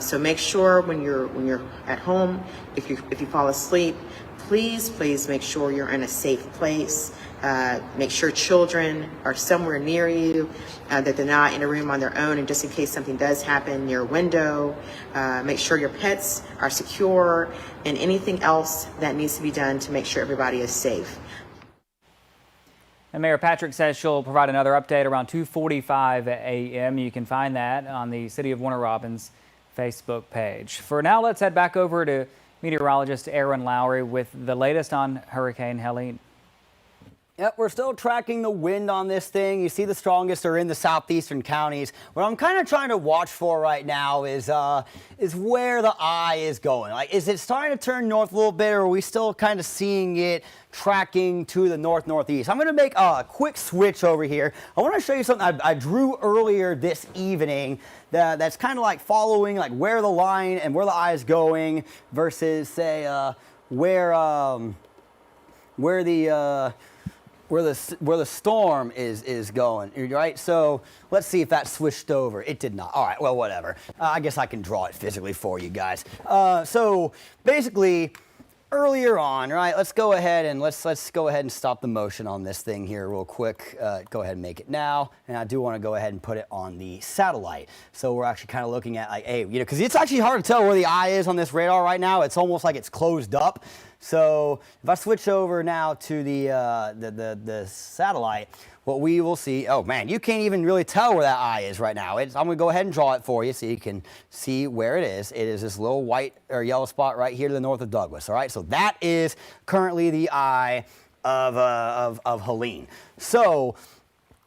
So make sure when you're at home, if you fall asleep, please make sure you're in a safe place. Make sure children are somewhere near you, that they're not in a room on their own, and just in case something does happen near a window. Make sure your pets are secure, and anything else that needs to be done to make sure everybody is safe. And Mayor Patrick says she'll provide another update around 2:45 a.m. You can find that on the City of Warner Robins Facebook page. For now, let's head back over to meteorologist Aaron Lowry with the latest on Hurricane Helene. Yep, we're still tracking the wind on this thing. You see the strongest are in the southeastern counties. What I'm kind of trying to watch for right now is where the eye is going. Like, is it starting to turn north a little bit, or are we still kind of seeing it tracking to the north-northeast? I'm going to make a quick switch over here. I want to show you something I drew earlier this evening that's kind of like following like where the line and where the eye is going versus, say, where the storm is going, right? So let's see if that switched over. It did not. All right, well, whatever. I guess I can draw it physically for you guys. So basically, earlier on, right? Let's go ahead and stop the motion on this thing here real quick. Go ahead and make it now, and I do want to go ahead and put it on the satellite. So we're actually kind of looking at like, hey, because it's actually hard to tell where the eye is on this radar right now. It's almost like it's closed up. So if I switch over now to the satellite, what we will see, oh man, you can't even really tell where that eye is right now. I'm going to go ahead and draw it for you so you can see where it is. It is this little white or yellow spot right here to the north of Douglas. All right, so that is currently the eye of Helene. So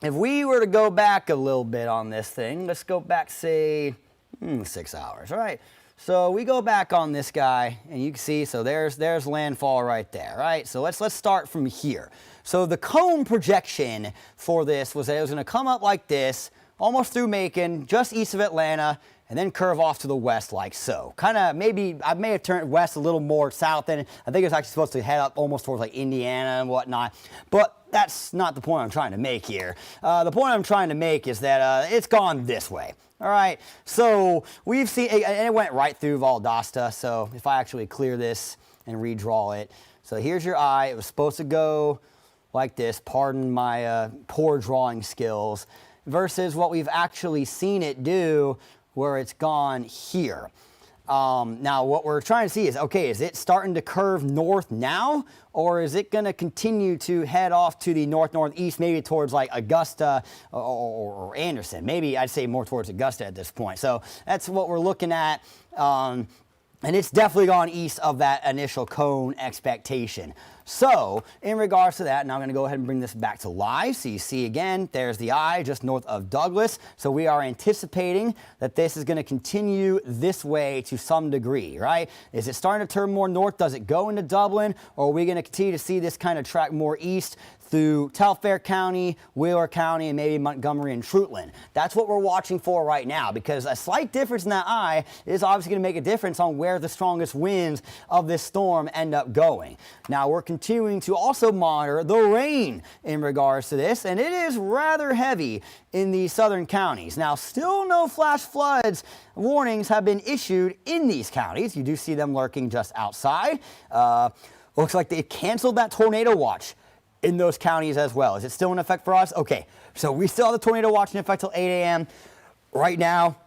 if we were to go back a little bit on this thing, let's go back, say, 6 hours. All right. So we go back on this guy, and you can see, so there's landfall right there, right? So let's start from here. So the cone projection for this was that it was going to come up like this, almost through Macon, just east of Atlanta, and then curve off to the west like so. Kind of maybe, I may have turned west a little more south, and I think it was actually supposed to head up almost towards like Indiana and whatnot. But that's not the point I'm trying to make here. The point I'm trying to make is that it's gone this way. All right, so we've seen, and it went right through Valdosta. So if I actually clear this and redraw it. So here's your eye. It was supposed to go like this. Pardon my poor drawing skills. Versus what we've actually seen it do where it's gone here. Now, what we're trying to see is, okay, is it starting to curve north now, or is it going to continue to head off to the north-northeast, maybe towards like Augusta or Anderson? Maybe I'd say more towards Augusta at this point. So that's what we're looking at. And it's definitely gone east of that initial cone expectation. So in regards to that, now I'm going to go ahead and bring this back to live. So you see again, there's the eye just north of Douglas. So we are anticipating that this is going to continue this way to some degree, right? Is it starting to turn more north? Does it go into Dublin? Or are we going to continue to see this kind of track more east through Telfair County, Wheeler County, and maybe Montgomery and Fruitland? That's what we're watching for right now, because a slight difference in that eye is obviously going to make a difference on where the strongest winds of this storm end up going. Now, we're continuing to also monitor the rain in regards to this, and it is rather heavy in the southern counties. Now, still no flash floods warnings have been issued in these counties. You do see them lurking just outside. Looks like they canceled that tornado watch in those counties as well. Is it still in effect for us? Okay, so we still have the tornado watch in effect till 8 a.m. Right now,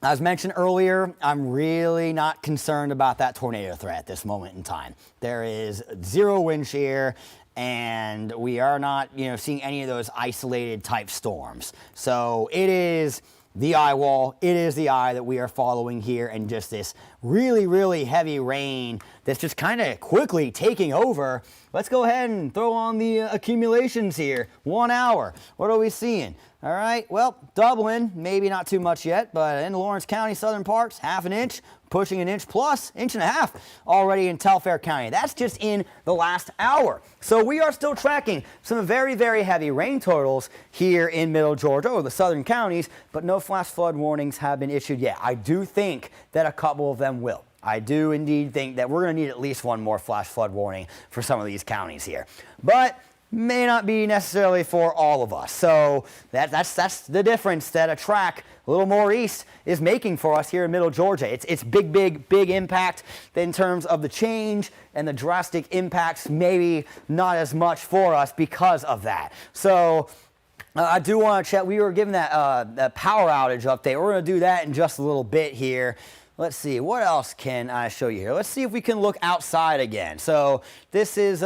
as mentioned earlier, I'm really not concerned about that tornado threat at this moment in time. There is zero wind shear, and we are not, seeing any of those isolated type storms. So it is the eye wall. It is the eye that we are following here, and just this really, really heavy rain that's just kind of quickly taking over. Let's go ahead and throw on the accumulations here. 1 hour. What are we seeing? All right, well, Dublin, maybe not too much yet, but in Lawrence County, southern parts, ½ an inch, pushing an inch plus, 1.5 inches already in Telfair County. That's just in the last hour. So we are still tracking some very, very heavy rain totals here in middle Georgia or the southern counties, but no flash flood warnings have been issued yet. I do think that a couple of them will. I do indeed think that we're going to need at least one more flash flood warning for some of these counties here. But may not be necessarily for all of us. So that's the difference that a track a little more east is making for us here in middle Georgia. It's big impact in terms of the change, and the drastic impacts maybe not as much for us because of that. So I do want to chat. We were given that power outage update. We're going to do that in just a little bit here. Let's see, what else can I show you here? Let's see if we can look outside again. So this is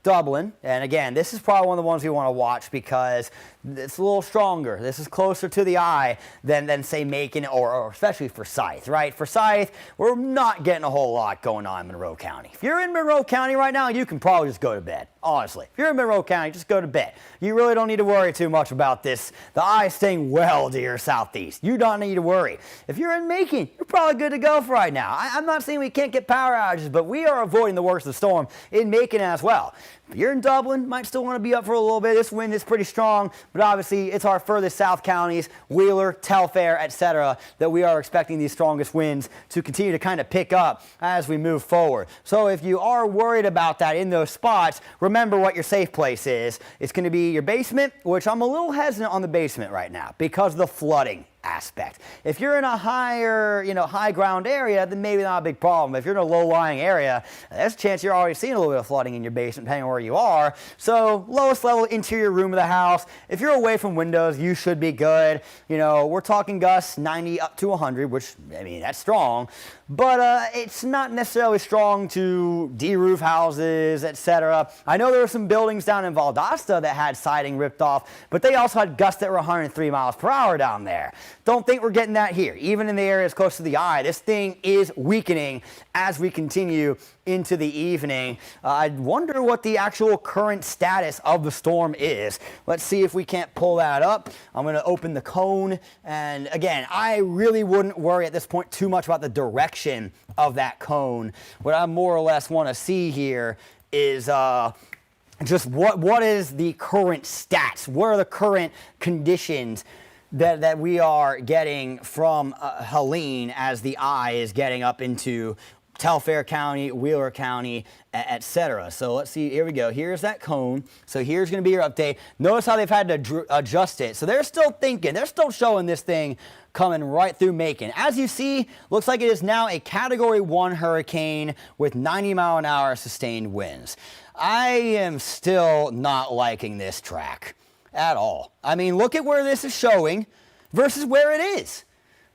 Dublin, and again, this is probably one of the ones we want to watch because it's a little stronger. This is closer to the eye than say Macon or especially Forsyth, right? Forsyth, we're not getting a whole lot going on in Monroe County. If you're in Monroe County right now, you can probably just go to bed, honestly. If you're in Monroe County, just go to bed. You really don't need to worry too much about this. The eye is staying well to your southeast. You don't need to worry. If you're in Macon, you're probably good to go for right now. I'm not saying we can't get power outages, but we are avoiding the worst of the storm in Macon as well. If you're in Dublin, might still want to be up for a little bit. This wind is pretty strong, but obviously it's our furthest south counties, Wheeler, Telfair, etc., that we are expecting these strongest winds to continue to kind of pick up as we move forward. So if you are worried about that in those spots, remember what your safe place is. It's going to be your basement, which I'm a little hesitant on the basement right now because of the flooding aspect. If you're in a higher, high ground area, then maybe not a big problem. If you're in a low-lying area, there's a chance you're already seeing a little bit of flooding in your basement, depending on where you are. So lowest level interior room of the house, if you're away from windows, you should be good. We're talking gusts 90 up to 100, which, that's strong. But it's not necessarily strong to de-roof houses, etc. I know there were some buildings down in Valdosta that had siding ripped off, but they also had gusts that were 103 miles per hour down there. Don't think we're getting that here. Even in the areas close to the eye, this thing is weakening as we continue into the evening. I wonder what the actual current status of the storm is. Let's see if we can't pull that up. I'm going to open the cone. And again, I really wouldn't worry at this point too much about the direction of that cone. What I more or less want to see here is just what is the current stats? What are the current conditions that we are getting from Helene as the eye is getting up into Telfair County, Wheeler County, etc. So let's see, here we go. Here's that cone. So here's going to be your update. Notice how they've had to adjust it. So they're still thinking, they're still showing this thing coming right through Macon. As you see, looks like it is now a Category 1 hurricane with 90-mile-an-hour sustained winds. I am still not liking this track at all. Look at where this is showing versus where it is.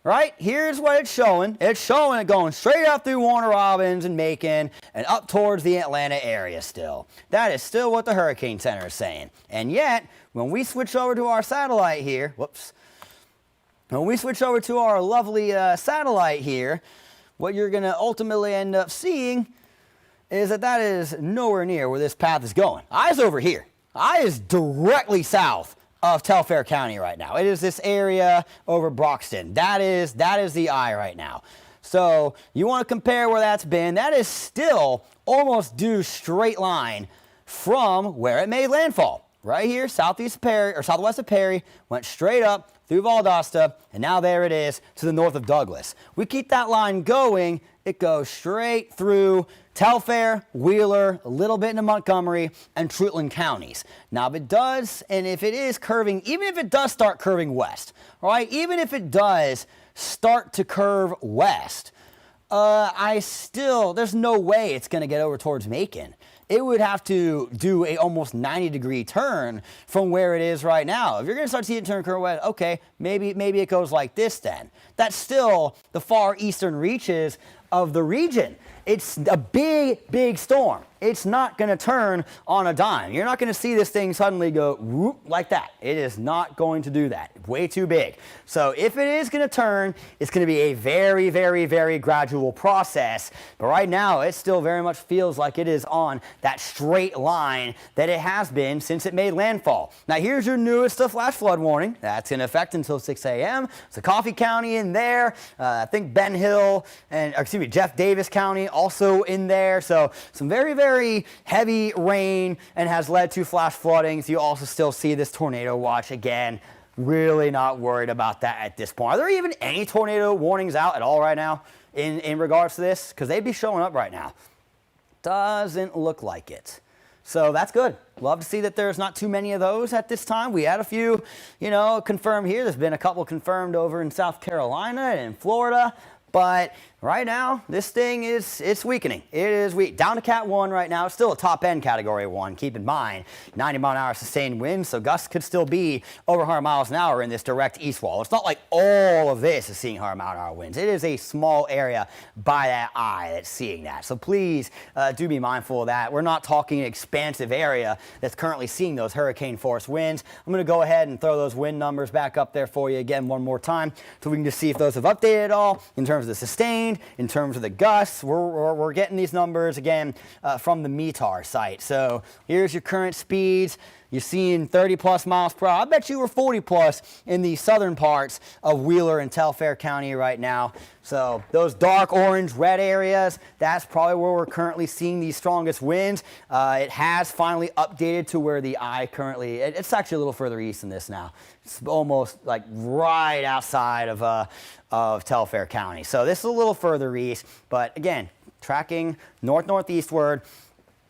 right? Here's what it's showing. It's showing it going straight up through Warner Robins and Macon and up towards the Atlanta area still. That is still what the Hurricane Center is saying. And yet, when we switch over to our satellite here, when we switch over to our lovely satellite here, what you're going to ultimately end up seeing is that is nowhere near where this path is going. Eye's over here. Eye is directly south of Telfair County right now. It is this area over Broxton. That is the eye right now. So you want to compare where that's been. That is still almost due straight line from where it made landfall. Right here, southwest of Perry, went straight up through Valdosta, and now there it is to the north of Douglas. We keep that line going, it goes straight through Telfair, Wheeler, a little bit into Montgomery, and Trutland counties. Now, if it does, and if it is curving, even if it does start curving west, all right, even if it does start to curve west, there's no way it's going to get over towards Macon. It would have to do a almost 90-degree turn from where it is right now. If you're going to start seeing it turn curve west, okay, maybe it goes like this then. That's still the far eastern reaches of the region. It's a big, big storm. It's not going to turn on a dime. You're not going to see this thing suddenly go whoop like that. It is not going to do that. Way too big. So if it is going to turn, it's going to be a very, very, very gradual process. But right now, it still very much feels like it is on that straight line that it has been since it made landfall. Now, here's your newest flash flood warning. That's in effect until 6 a.m. So Coffee County in there. I think Ben Hill and, Jeff Davis County also in there. So some very, very heavy rain and has led to flash flooding. So you also still see this tornado watch again. Really not worried about that at this point. Are there even any tornado warnings out at all right now in regards to this? Because they'd be showing up right now. Doesn't look like it. So that's good. Love to see that there's not too many of those at this time. We had a few, confirmed here. There's been a couple confirmed over in South Carolina and Florida. But right now, this thing it's weakening. It is weak. Down to Cat 1 right now. It's still a top end Category 1. Keep in mind, 90-mile-an-hour sustained winds, so gusts could still be over 100 miles an hour in this direct east wall. It's not like all of this is seeing 100-mile-an-hour winds. It is a small area by that eye that's seeing that. So please do be mindful of that. We're not talking an expansive area that's currently seeing those hurricane force winds. I'm going to go ahead and throw those wind numbers back up there for you again one more time so we can just see if those have updated at all in terms of the sustained, in terms of the gusts. We're getting these numbers again from the METAR site. So here's your current speeds. You're seeing 30 plus miles per hour. I bet you were 40 plus in the southern parts of Wheeler and Telfair County right now. So those dark orange, red areas, that's probably where we're currently seeing these strongest winds. It has finally updated to where the eye currently, it's actually a little further east than this now. It's almost like right outside of Telfair County. So this is a little further east, but again, tracking northeastward,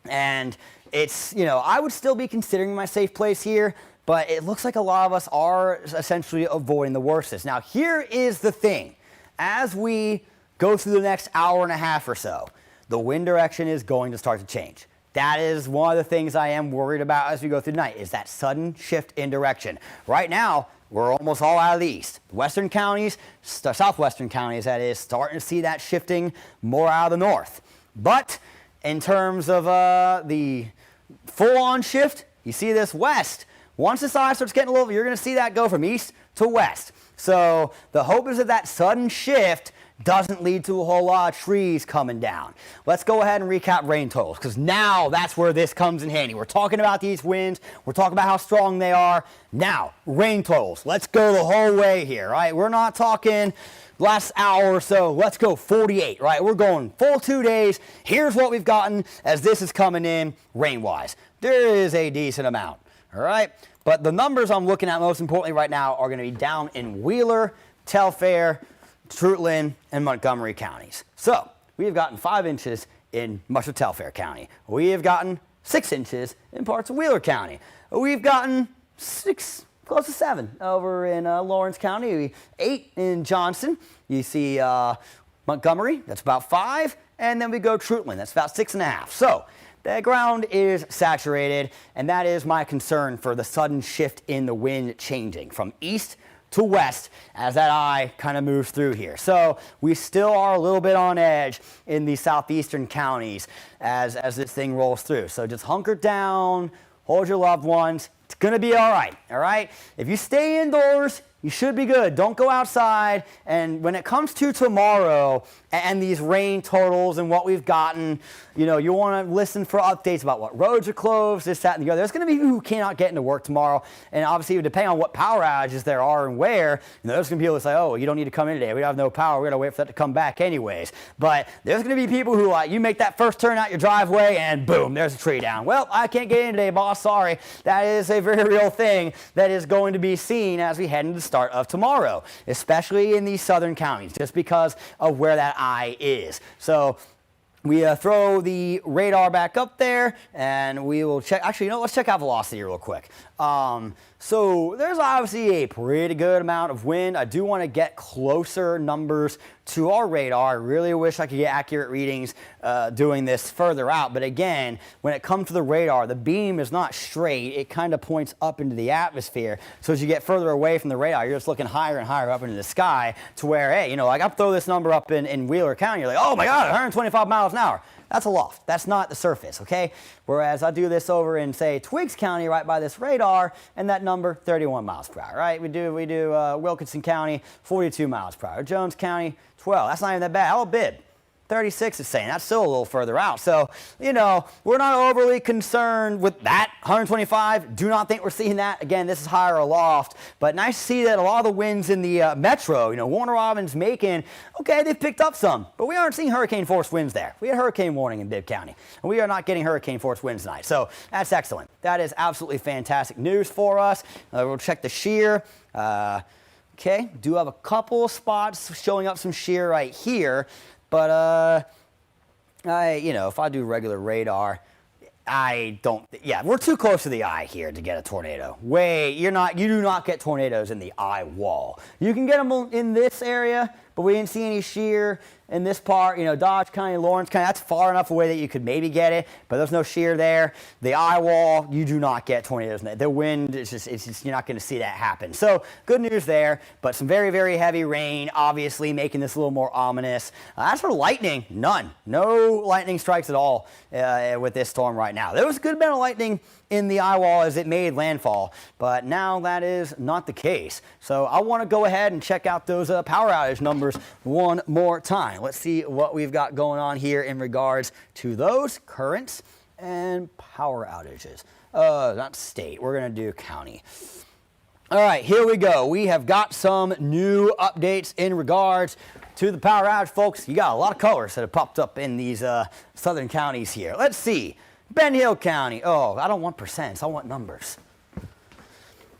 and it's, I would still be considering my safe place here, but it looks like a lot of us are essentially avoiding the worstest. Now, here is the thing. As we go through the next hour and a half or so, the wind direction is going to start to change. That is one of the things I am worried about as we go through the night, is that sudden shift in direction. Right now, we're almost all out of the east. Western counties, southwestern counties, that is, starting to see that shifting more out of the north. But in terms of the full-on shift, you see this west. Once the eye starts getting a little, you're going to see that go from east to west. So the hope is that sudden shift doesn't lead to a whole lot of trees coming down. Let's go ahead and recap rain totals, because now that's where this comes in handy. We're talking about these winds. We're talking about how strong they are. Now, rain totals. Let's go the whole way here, right? We're not talking last hour or so. Let's go 48, right? We're going full 2 days. Here's what we've gotten as this is coming in rain-wise. There is a decent amount, all right? But the numbers I'm looking at most importantly right now are going to be down in Wheeler, Telfair, Trutland, and Montgomery counties. So we have gotten 5 inches in much of Telfair County. We have gotten 6 inches in parts of Wheeler County. We've gotten 6, close to 7 over in Lawrence County, 8 in Johnson. You see Montgomery, that's about 5. And then we go Trutland, that's about 6.5. So the ground is saturated, and that is my concern for the sudden shift in the wind changing from east to west as that eye kind of moves through here. So we still are a little bit on edge in the southeastern counties as this thing rolls through. So just hunker down, hold your loved ones. It's going to be all right? If you stay indoors, you should be good. Don't go outside. And when it comes to tomorrow and these rain totals and what we've gotten, you want to listen for updates about what roads are closed, this, that, and the other. There's going to be people who cannot get into work tomorrow. And obviously, depending on what power outages there are and where, there's going to be people who say, oh, you don't need to come in today. We have no power. We're going to wait for that to come back anyways. But there's going to be people who, you make that first turn out your driveway and boom, there's a tree down. Well, I can't get in today, boss. Sorry. That is a very real thing that is going to be seen as we head into the start of tomorrow, especially in these southern counties, just because of where that eye is. So we throw the radar back up there and we will check. Actually, let's check out velocity real quick. So there's obviously a pretty good amount of wind. I do want to get closer numbers to our radar. I really wish I could get accurate readings doing this further out. But again, when it comes to the radar, the beam is not straight. It kind of points up into the atmosphere. So as you get further away from the radar, you're just looking higher and higher up into the sky to where, hey, I'll throw this number up in Wheeler County. You're like, oh my God, 125 miles an hour. That's a loft. That's not the surface, okay? Whereas I do this over in, say, Twiggs County right by this radar, and that number, 31 miles per hour, right? We do Wilkinson County, 42 miles per hour. Jones County, 12. That's not even that bad. How about Bibb? 36 is saying. That's still a little further out. So, we're not overly concerned with that. 125, do not think we're seeing that. Again, this is higher aloft. But nice to see that a lot of the winds in the metro, Warner Robins, Macon, okay, they've picked up some. But we aren't seeing hurricane force winds there. We had hurricane warning in Bibb County. And we are not getting hurricane force winds tonight. So that's excellent. That is absolutely fantastic news for us. We'll check the shear. Okay, do have a couple spots showing up some shear right here. But, if I do regular radar, we're too close to the eye here to get a tornado. You do not get tornadoes in the eye wall. You can get them in this area, but we didn't see any shear in this part. Dodge County, Lawrence County, that's far enough away that you could maybe get it, but there's no shear there. The eye wall, you do not get tornadoes. The wind, it's just you're not going to see that happen. So good news there, but some very, very heavy rain, obviously making this a little more ominous. As for lightning, none. No lightning strikes at all with this storm right now. There was a good amount of lightning in the eye wall as it made landfall, but now that is not the case. So I want to go ahead and check out those power outage numbers one more time. Let's see what we've got going on here in regards to those currents and power outages. Not state, we're going to do county. All right, here we go. We have got some new updates in regards to the power outage, folks. You got a lot of colors that have popped up in these southern counties here. Let's see. Ben Hill County. Oh, I don't want percents. I want numbers.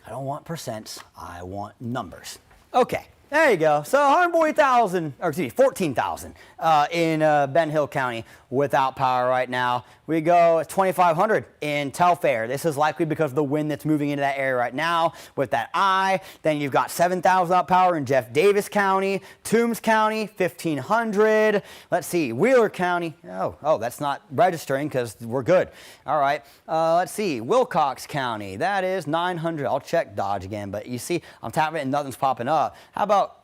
I don't want percents. I want numbers. Okay. There you go. So 14,000 in Ben Hill County without power right now. We go at 2,500 in Telfair. This is likely because of the wind that's moving into that area right now with that eye. Then you've got 7,000 without power in Jeff Davis County, Toombs County, 1,500. Let's see, Wheeler County. Oh, that's not registering because we're good. All right. Let's see, Wilcox County. That is 900. I'll check Dodge again, but you see, I'm tapping it and nothing's popping up. How about,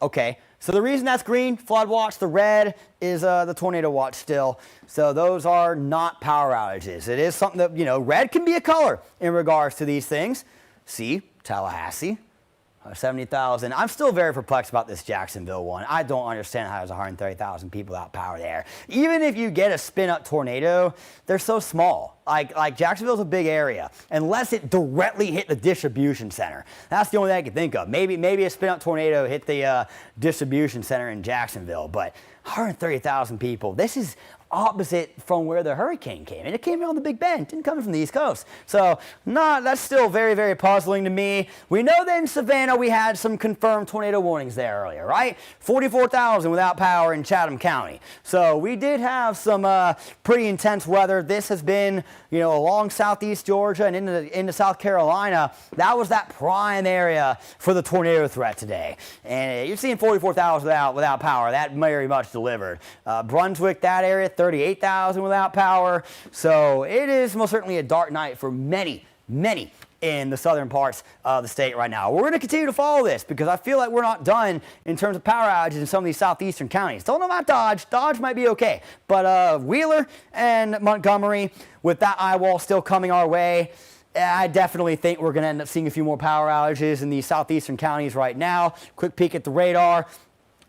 okay. So the reason that's green, flood watch, the red is the tornado watch still. So those are not power outages. It is something that, red can be a color in regards to these things. See, Tallahassee, 70,000. I'm still very perplexed about this Jacksonville one. I don't understand how there's 130,000 people without power there. Even if you get a spin-up tornado, they're so small. Like Jacksonville's a big area, unless it directly hit the distribution center. That's the only thing I can think of. Maybe a spin-up tornado hit the distribution center in Jacksonville, but 130,000 people. This is opposite from where the hurricane came. And it came around the Big Bend. It didn't come from the East Coast. So, that's still very, very puzzling to me. We know that in Savannah we had some confirmed tornado warnings there earlier, right? 44,000 without power in Chatham County. So we did have some pretty intense weather. This has been, along southeast Georgia and into South Carolina. That was that prime area for the tornado threat today. And you're seeing 44,000 without power. That very much delivered. Brunswick, that area, 38,000 without power. So it is most certainly a dark night for many in the southern parts of the state right now. We're going to continue to follow this because I feel like we're not done in terms of power outages in some of these southeastern counties. Don't know about Dodge. Dodge might be okay. But Wheeler and Montgomery, with that eye wall still coming our way, I definitely think we're going to end up seeing a few more power outages in these southeastern counties right now. Quick peek at the radar.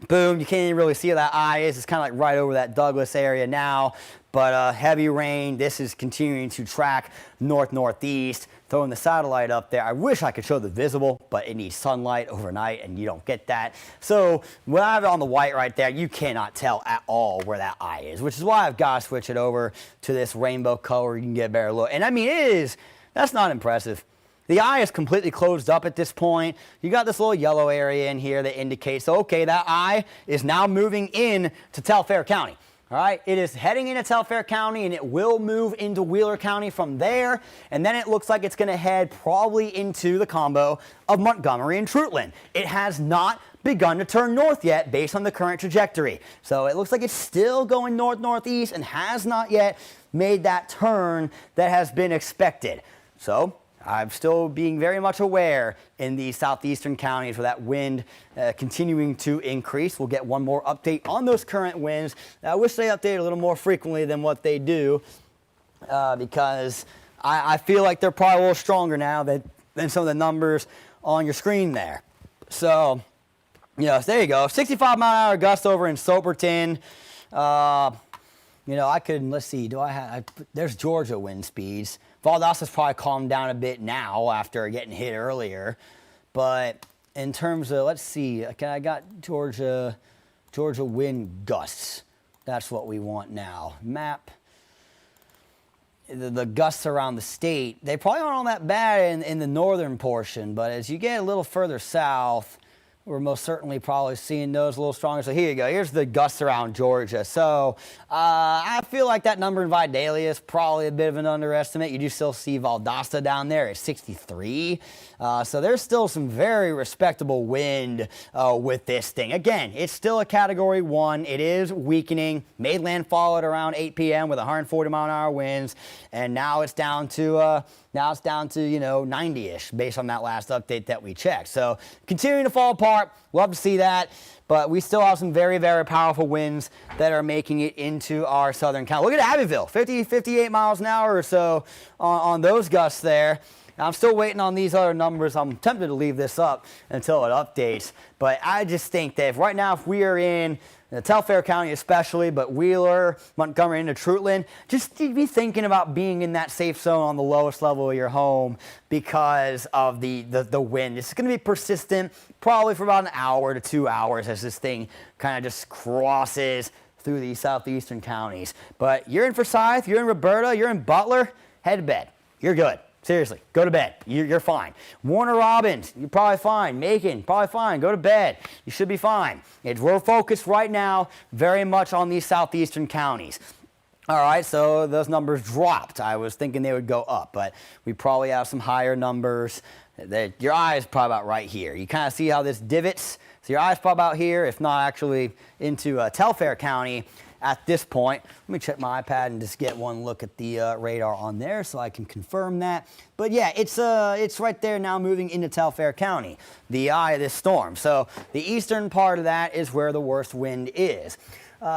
Boom, you can't even really see where that eye is. It's kind of like right over that Douglas area now. But heavy rain, this is continuing to track north-northeast. Throwing the satellite up there. I wish I could show the visible, but it needs sunlight overnight, and you don't get that. So when I have it on the white right there, you cannot tell at all where that eye is, which is why I've got to switch it over to this rainbow color. You can get a better look. And I mean, that's not impressive. The eye is completely closed up at this point. You got this little yellow area in here that indicates, okay, that eye is now moving in to Telfair County. All right, it is heading into Telfair County, and it will move into Wheeler County from there, and then it looks like it's going to head probably into the combo of Montgomery and Trutland. It has not begun to turn north yet based on the current trajectory. So it looks like it's still going north-northeast and has not yet made that turn that has been expected. So I'm still being very much aware in the southeastern counties for that wind continuing to increase. We'll get one more update on those current winds. I wish they update a little more frequently than what they do because I feel like they're probably a little stronger now than some of the numbers on your screen there. So, yes, there you go. 65-mile-an-hour gust over in Soperton. I could, let's see, there's Georgia wind speeds. Valdosta's probably calmed down a bit now after getting hit earlier. But in terms of, let's see, okay, I got Georgia wind gusts. That's what we want now. Map. The gusts around the state, they probably aren't all that bad in the northern portion, but as you get a little further south, we're most certainly probably seeing those a little stronger. So here you go. Here's the gusts around Georgia. So I feel like that number in Vidalia is probably a bit of an underestimate. You do still see Valdosta down there at 63. So there's still some very respectable wind with this thing. Again, it's still a Category 1. It is weakening. Made landfall at around 8 p.m. with 140-mile-an-hour winds. And now it's down to 90-ish based on that last update that we checked. So continuing to fall apart. Love to see that. But we still have some very, very powerful winds that are making it into our southern county. Look at Abbeville, 58 miles an hour or so on those gusts there. I'm still waiting on these other numbers. I'm tempted to leave this up until it updates. But I just think that right now, if we are in Telfair County especially, but Wheeler, Montgomery, into Trutland, just be thinking about being in that safe zone on the lowest level of your home because of the wind. It's going to be persistent probably for about an hour to 2 hours as this thing kind of just crosses through these southeastern counties. But you're in Forsyth, you're in Roberta, you're in Butler, head to bed. You're good. Seriously, go to bed. You're fine. Warner Robins, you're probably fine. Macon, probably fine. Go to bed. You should be fine. We're focused right now very much on these southeastern counties. All right, so those numbers dropped. I was thinking they would go up, but we probably have some higher numbers. Your eye is probably about right here. You kind of see how this divots. So your eye is probably about here, if not actually into Telfair County. At this point, let me check my iPad and just get one look at the radar on there so I can confirm that. But yeah, it's right there now moving into Telfair County, the eye of this storm. So the eastern part of that is where the worst wind is.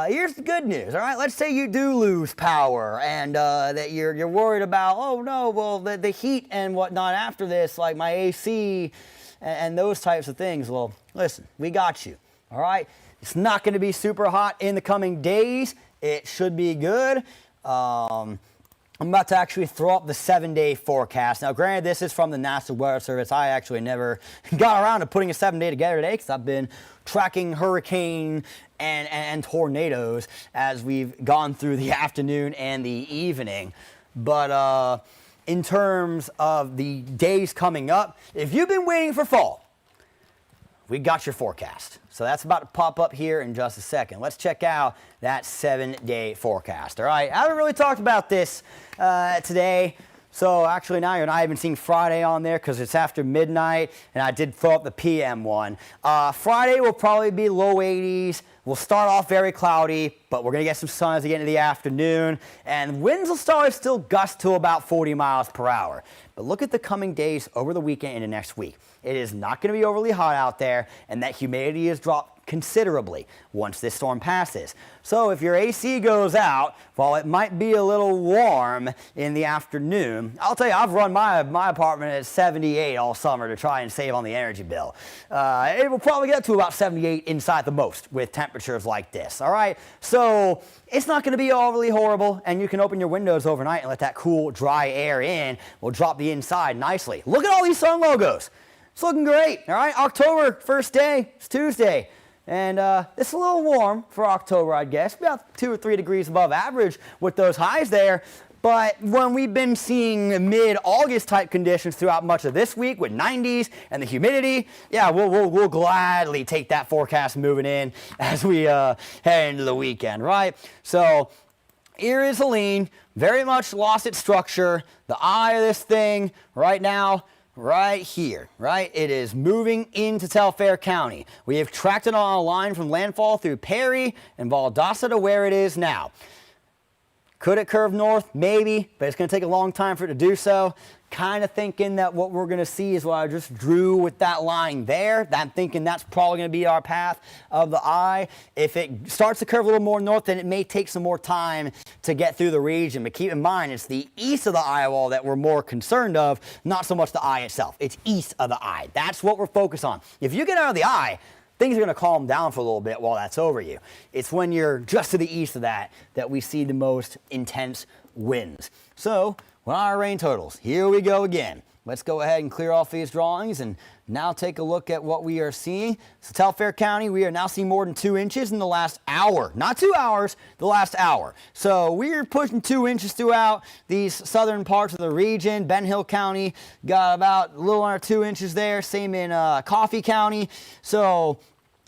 Here's the good news, all right? Let's say you do lose power and that you're worried about, oh no, well, the heat and whatnot after this, like my AC and those types of things. Well, listen, we got you, all right? It's not going to be super hot in the coming days. It should be good. I'm about to actually throw up the 7-day forecast. Now, granted, this is from the National Weather Service. I actually never got around to putting a 7-day together today because I've been tracking hurricane and tornadoes as we've gone through the afternoon and the evening. But in terms of the days coming up, if you've been waiting for fall, we got your forecast. So that's about to pop up here in just a second. Let's check out that 7-day forecast. All right, I haven't really talked about this today. So actually now you're not even seeing Friday on there because it's after midnight, and I did throw up the PM one. Friday will probably be low 80s. We'll start off very cloudy, but we're going to get some sun as we get into the afternoon, and winds will start still gust to about 40 miles per hour. But look at the coming days over the weekend into next week. It is not going to be overly hot out there, and that humidity has dropped considerably once this storm passes. So if your AC goes out, while it might be a little warm in the afternoon, I'll tell you, I've run my apartment at 78 all summer to try and save on the energy bill. It will probably get to about 78 inside the most with temperatures like this, all right? So it's not going to be overly horrible, and you can open your windows overnight and let that cool, dry air in. We'll drop the inside nicely. Look at all these sun logos. It's looking great, all right? October, first day, it's Tuesday. And it's a little warm for October, I guess, about 2 or 3 degrees above average with those highs there. But when we've been seeing mid-August type conditions throughout much of this week with 90s and the humidity, yeah, we'll gladly take that forecast moving in as we head into the weekend, right? So here is Helene, very much lost its structure. The eye of this thing right now, right here, right? It is moving into Telfair County. We have tracked it on a line from landfall through Perry and Valdosta to where it is now. Could it curve north? Maybe, but it's going to take a long time for it to do so. Kind of thinking that what we're going to see is what I just drew with that line there. I'm thinking that's probably going to be our path of the eye. If it starts to curve a little more north, then it may take some more time to get through the region. But keep in mind, it's the east of the eye wall that we're more concerned of, not so much the eye itself. It's east of the eye. That's what we're focused on. If you get out of the eye, things are going to calm down for a little bit while that's over you. It's when you're just to the east of that we see the most intense winds. So, what are our rain totals? Here we go again. Let's go ahead and clear off these drawings and now take a look at what we are seeing. So Telfair County, we are now seeing more than 2 inches in the last hour. Not 2 hours, the last hour. So we're pushing 2 inches throughout these southern parts of the region. Ben Hill County got about a little under 2 inches there. Same in Coffee County. So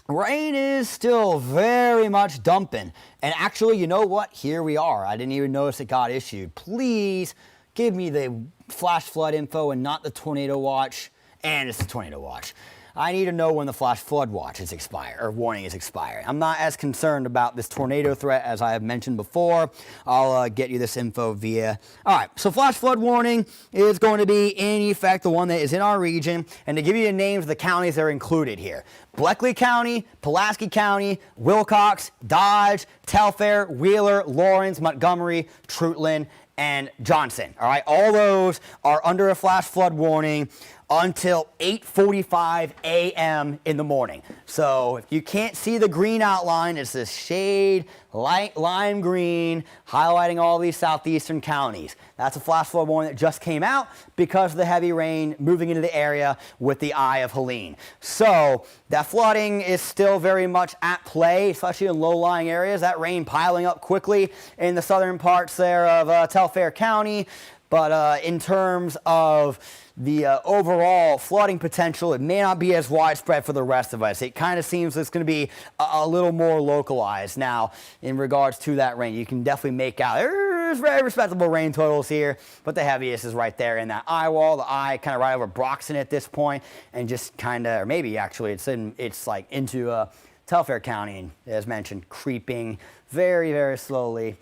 rain is still very much dumping. And actually, you know what? Here we are. I didn't even notice it got issued. Please give me the flash flood info and not the tornado watch. And it's the tornado watch. I need to know when the flash flood watch is expired, or warning is expired. I'm not as concerned about this tornado threat as I have mentioned before. I'll get you this info via. All right, so flash flood warning is going to be in effect, the one that is in our region. And to give you the names of the counties that are included here: Bleckley County, Pulaski County, Wilcox, Dodge, Telfair, Wheeler, Lawrence, Montgomery, Trutland, and Johnson. All right, all those are under a flash flood warning until 8:45 a.m. in the morning. So if you can't see the green outline, it's this shade, light lime green, highlighting all these southeastern counties. That's a flash flood warning that just came out because of the heavy rain moving into the area with the eye of Helene. So that flooding is still very much at play, especially in low-lying areas. That rain piling up quickly in the southern parts there of Telfair County. But in terms of the overall flooding potential, it may not be as widespread for the rest of us. It kind of seems it's going to be a little more localized now in regards to that rain. You can definitely make out there's very respectable rain totals here, but the heaviest is right there in that eye wall, the eye kind of right over Broxton at this point, and just kind of, or maybe actually it's like into Telfair County, and as mentioned, creeping very, very slowly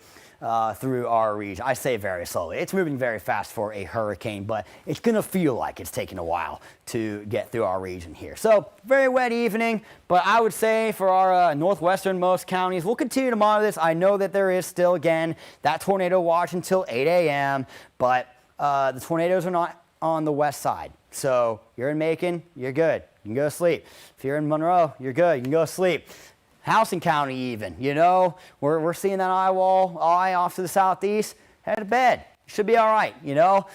through our region. I say very slowly. It's moving very fast for a hurricane, but it's going to feel like it's taking a while to get through our region here. So very wet evening, but I would say for our northwesternmost counties, we'll continue to monitor this. I know that there is still, again, that tornado watch until 8 a.m., but the tornadoes are not on the west side. So you're in Macon, you're good. You can go to sleep. If you're in Monroe, you're good. You can go to sleep. Houston County even, you know, we're seeing that eye off to the southeast. Head to bed. Should be all right, you know.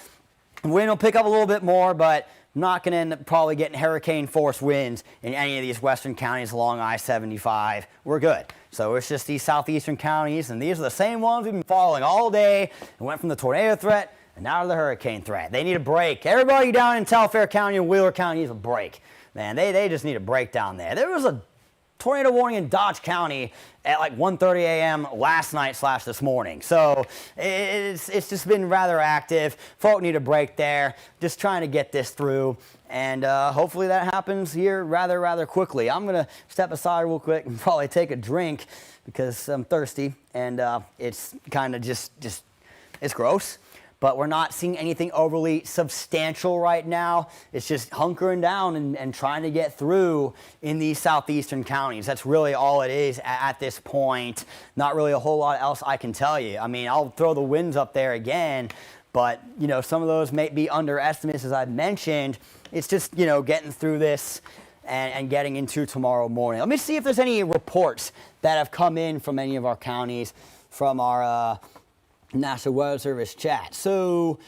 Wind will pick up a little bit more, but not going to end up probably getting hurricane force winds in any of these western counties along I-75. We're good. So it's just these southeastern counties, and these are the same ones we've been following all day. It went from the tornado threat and now to the hurricane threat. They need a break. Everybody down in Telfair County and Wheeler County needs a break. Man, they just need a break down there. There was a tornado warning in Dodge County at like 1:30 a.m. last night / this morning. So it's just been rather active. Folk need a break there. Just trying to get this through. And hopefully that happens here rather quickly. I'm going to step aside real quick and probably take a drink because I'm thirsty. And it's kind of just it's gross. But we're not seeing anything overly substantial right now. It's just hunkering down and trying to get through in these southeastern counties. That's really all it is at this point. Not really a whole lot else I can tell you. I mean, I'll throw the winds up there again, but you know, some of those may be underestimates, as I've mentioned. It's just, you know, getting through this and getting into tomorrow morning. Let me see if there's any reports that have come in from any of our counties from our National Weather Service chat. So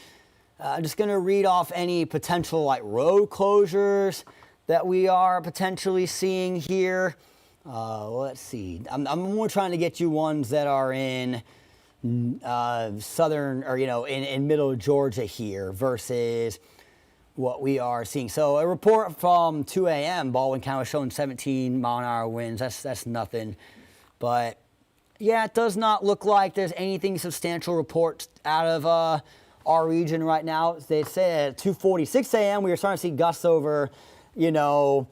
I'm just going to read off any potential like road closures that we are potentially seeing here. Let's see. I'm more trying to get you ones that are in southern or, you know, in middle Georgia here versus what we are seeing. So a report from 2 a.m. Baldwin County was showing 17-mile-an-hour winds. That's nothing. But yeah, it does not look like there's anything substantial reports out of our region right now. They say at 2:46 a.m. we were starting to see gusts over, you know,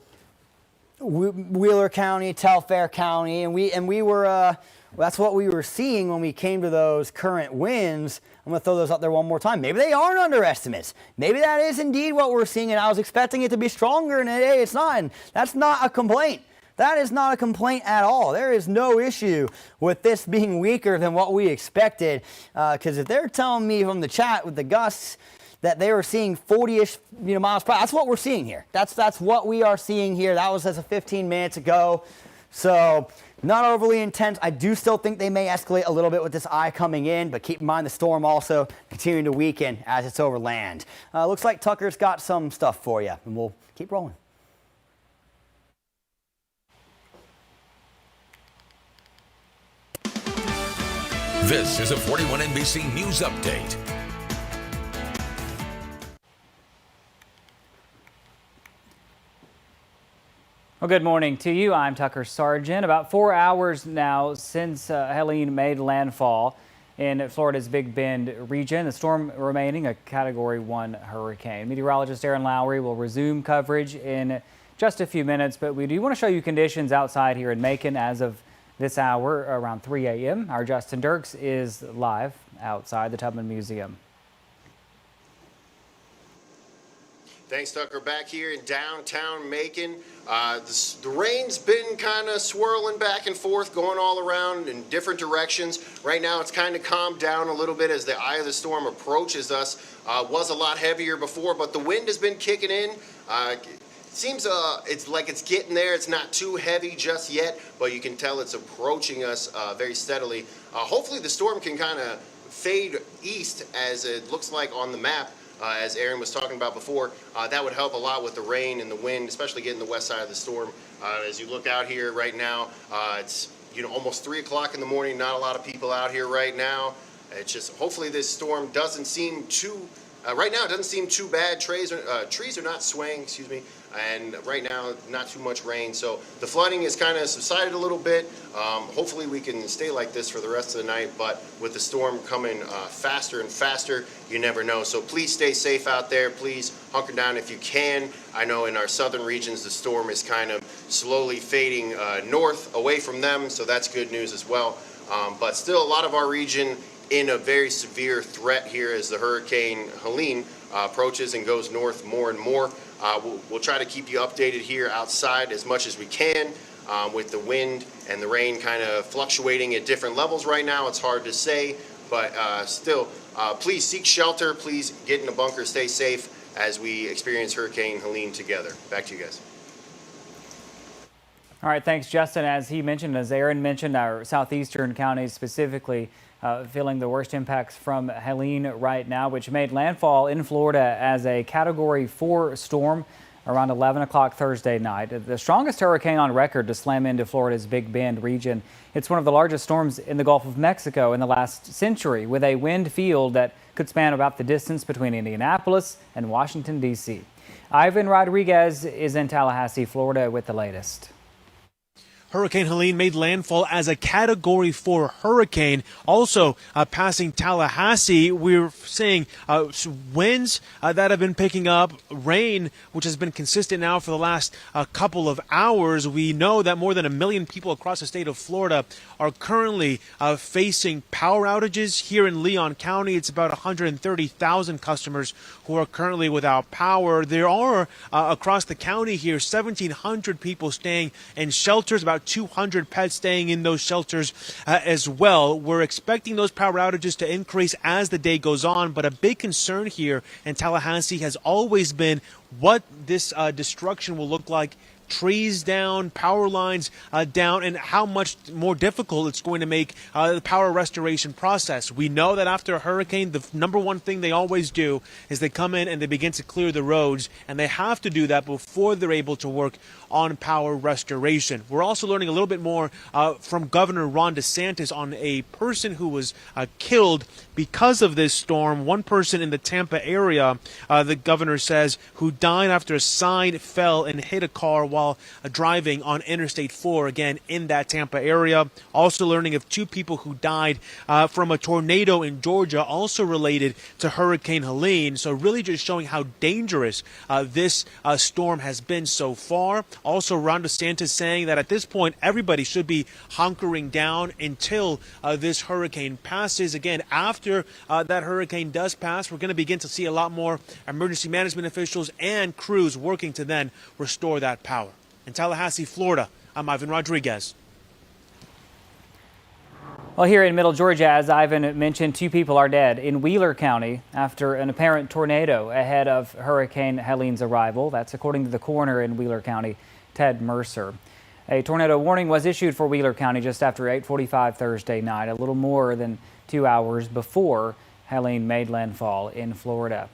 Wheeler County, Telfair County, and we were that's what we were seeing when we came to those current winds. I'm going to throw those up there one more time. Maybe they aren't underestimates. Maybe that is indeed what we're seeing, and I was expecting it to be stronger, and hey, it's not. And that's not a complaint. That is not a complaint at all. There is no issue with this being weaker than what we expected. Because if they're telling me from the chat with the gusts that they were seeing 40-ish miles per hour, that's what we're seeing here. That's what we are seeing here. That was as of 15 minutes ago. So not overly intense. I do still think they may escalate a little bit with this eye coming in, but keep in mind the storm also continuing to weaken as it's over land. Looks like Tucker's got some stuff for you, and we'll keep rolling. This is a 41 NBC News Update. Well, good morning to you. I'm Tucker Sargent. About 4 hours now since Helene made landfall in Florida's Big Bend region. The storm remaining a Category 1 hurricane. Meteorologist Aaron Lowry will resume coverage in just a few minutes, but we do want to show you conditions outside here in Macon as of this hour around 3 a.m. Our Justin Dirks is live outside the Tubman Museum. Thanks, Tucker. Back here in downtown Macon, the rain's been kind of swirling back and forth, going all around in different directions. Right now, it's kind of calmed down a little bit as the eye of the storm approaches us. Was a lot heavier before, but the wind has been kicking in. Seems it's like it's getting there. It's not too heavy just yet, but you can tell it's approaching us very steadily. Hopefully the storm can kind of fade east as it looks like on the map, as Aaron was talking about before. That would help a lot with the rain and the wind, especially getting the west side of the storm. As you look out here right now, it's almost 3 o'clock in the morning. Not a lot of people out here right now. It's just hopefully this storm doesn't seem too right now, it doesn't seem too bad. Trees are not swaying, excuse me, and right now, not too much rain. So the flooding has kind of subsided a little bit. Hopefully we can stay like this for the rest of the night, but with the storm coming faster and faster, you never know. So please stay safe out there. Please hunker down if you can. I know in our southern regions, the storm is kind of slowly fading north away from them, so that's good news as well. But still, a lot of our region in a very severe threat here as the Hurricane Helene approaches and goes north more and more. We'll try to keep you updated here outside as much as we can with the wind and the rain kind of fluctuating at different levels right now. It's hard to say, but still, please seek shelter. Please get in a bunker, stay safe as we experience Hurricane Helene together. Back to you guys. All right, thanks, Justin. As he mentioned, as Aaron mentioned, our southeastern counties specifically feeling the worst impacts from Helene right now, which made landfall in Florida as a Category 4 storm around 11 o'clock Thursday night. The strongest hurricane on record to slam into Florida's Big Bend region. It's one of the largest storms in the Gulf of Mexico in the last century, with a wind field that could span about the distance between Indianapolis and Washington, D.C. Ivan Rodriguez is in Tallahassee, Florida with the latest. Hurricane Helene made landfall as a Category 4 hurricane, also passing Tallahassee. We're seeing winds that have been picking up, rain, which has been consistent now for the last couple of hours. We know that more than 1 million people across the state of Florida are currently facing power outages. Here in Leon County, it's about 130,000 customers who are currently without power. There are across the county here 1,700 people staying in shelters, about 200 pets staying in those shelters as well. We're expecting those power outages to increase as the day goes on, but a big concern here in Tallahassee has always been what this destruction will look like. Trees down, power lines down, and how much more difficult it's going to make the power restoration process. We know that after a hurricane, the number one thing they always do is they come in and they begin to clear the roads, and they have to do that before they're able to work on power restoration. We're also learning a little bit more from Governor Ron DeSantis on a person who was killed because of this storm. One person in the Tampa area, the governor says, who died after a sign fell and hit a car while driving on Interstate 4, again, in that Tampa area. Also learning of 2 people who died from a tornado in Georgia, also related to Hurricane Helene. So really just showing how dangerous this storm has been so far. Also, Ron DeSantis saying that at this point, everybody should be hunkering down until this hurricane passes. Again, after that hurricane does pass, we're going to begin to see a lot more emergency management officials and crews working to then restore that power. In Tallahassee, Florida, I'm Ivan Rodriguez. Well, here in Middle Georgia, as Ivan mentioned, 2 people are dead in Wheeler County after an apparent tornado ahead of Hurricane Helene's arrival. That's according to the coroner in Wheeler County, Ted Mercer. A tornado warning was issued for Wheeler County just after 8:45 Thursday night, a little more than 2 hours before Helene made landfall in Florida.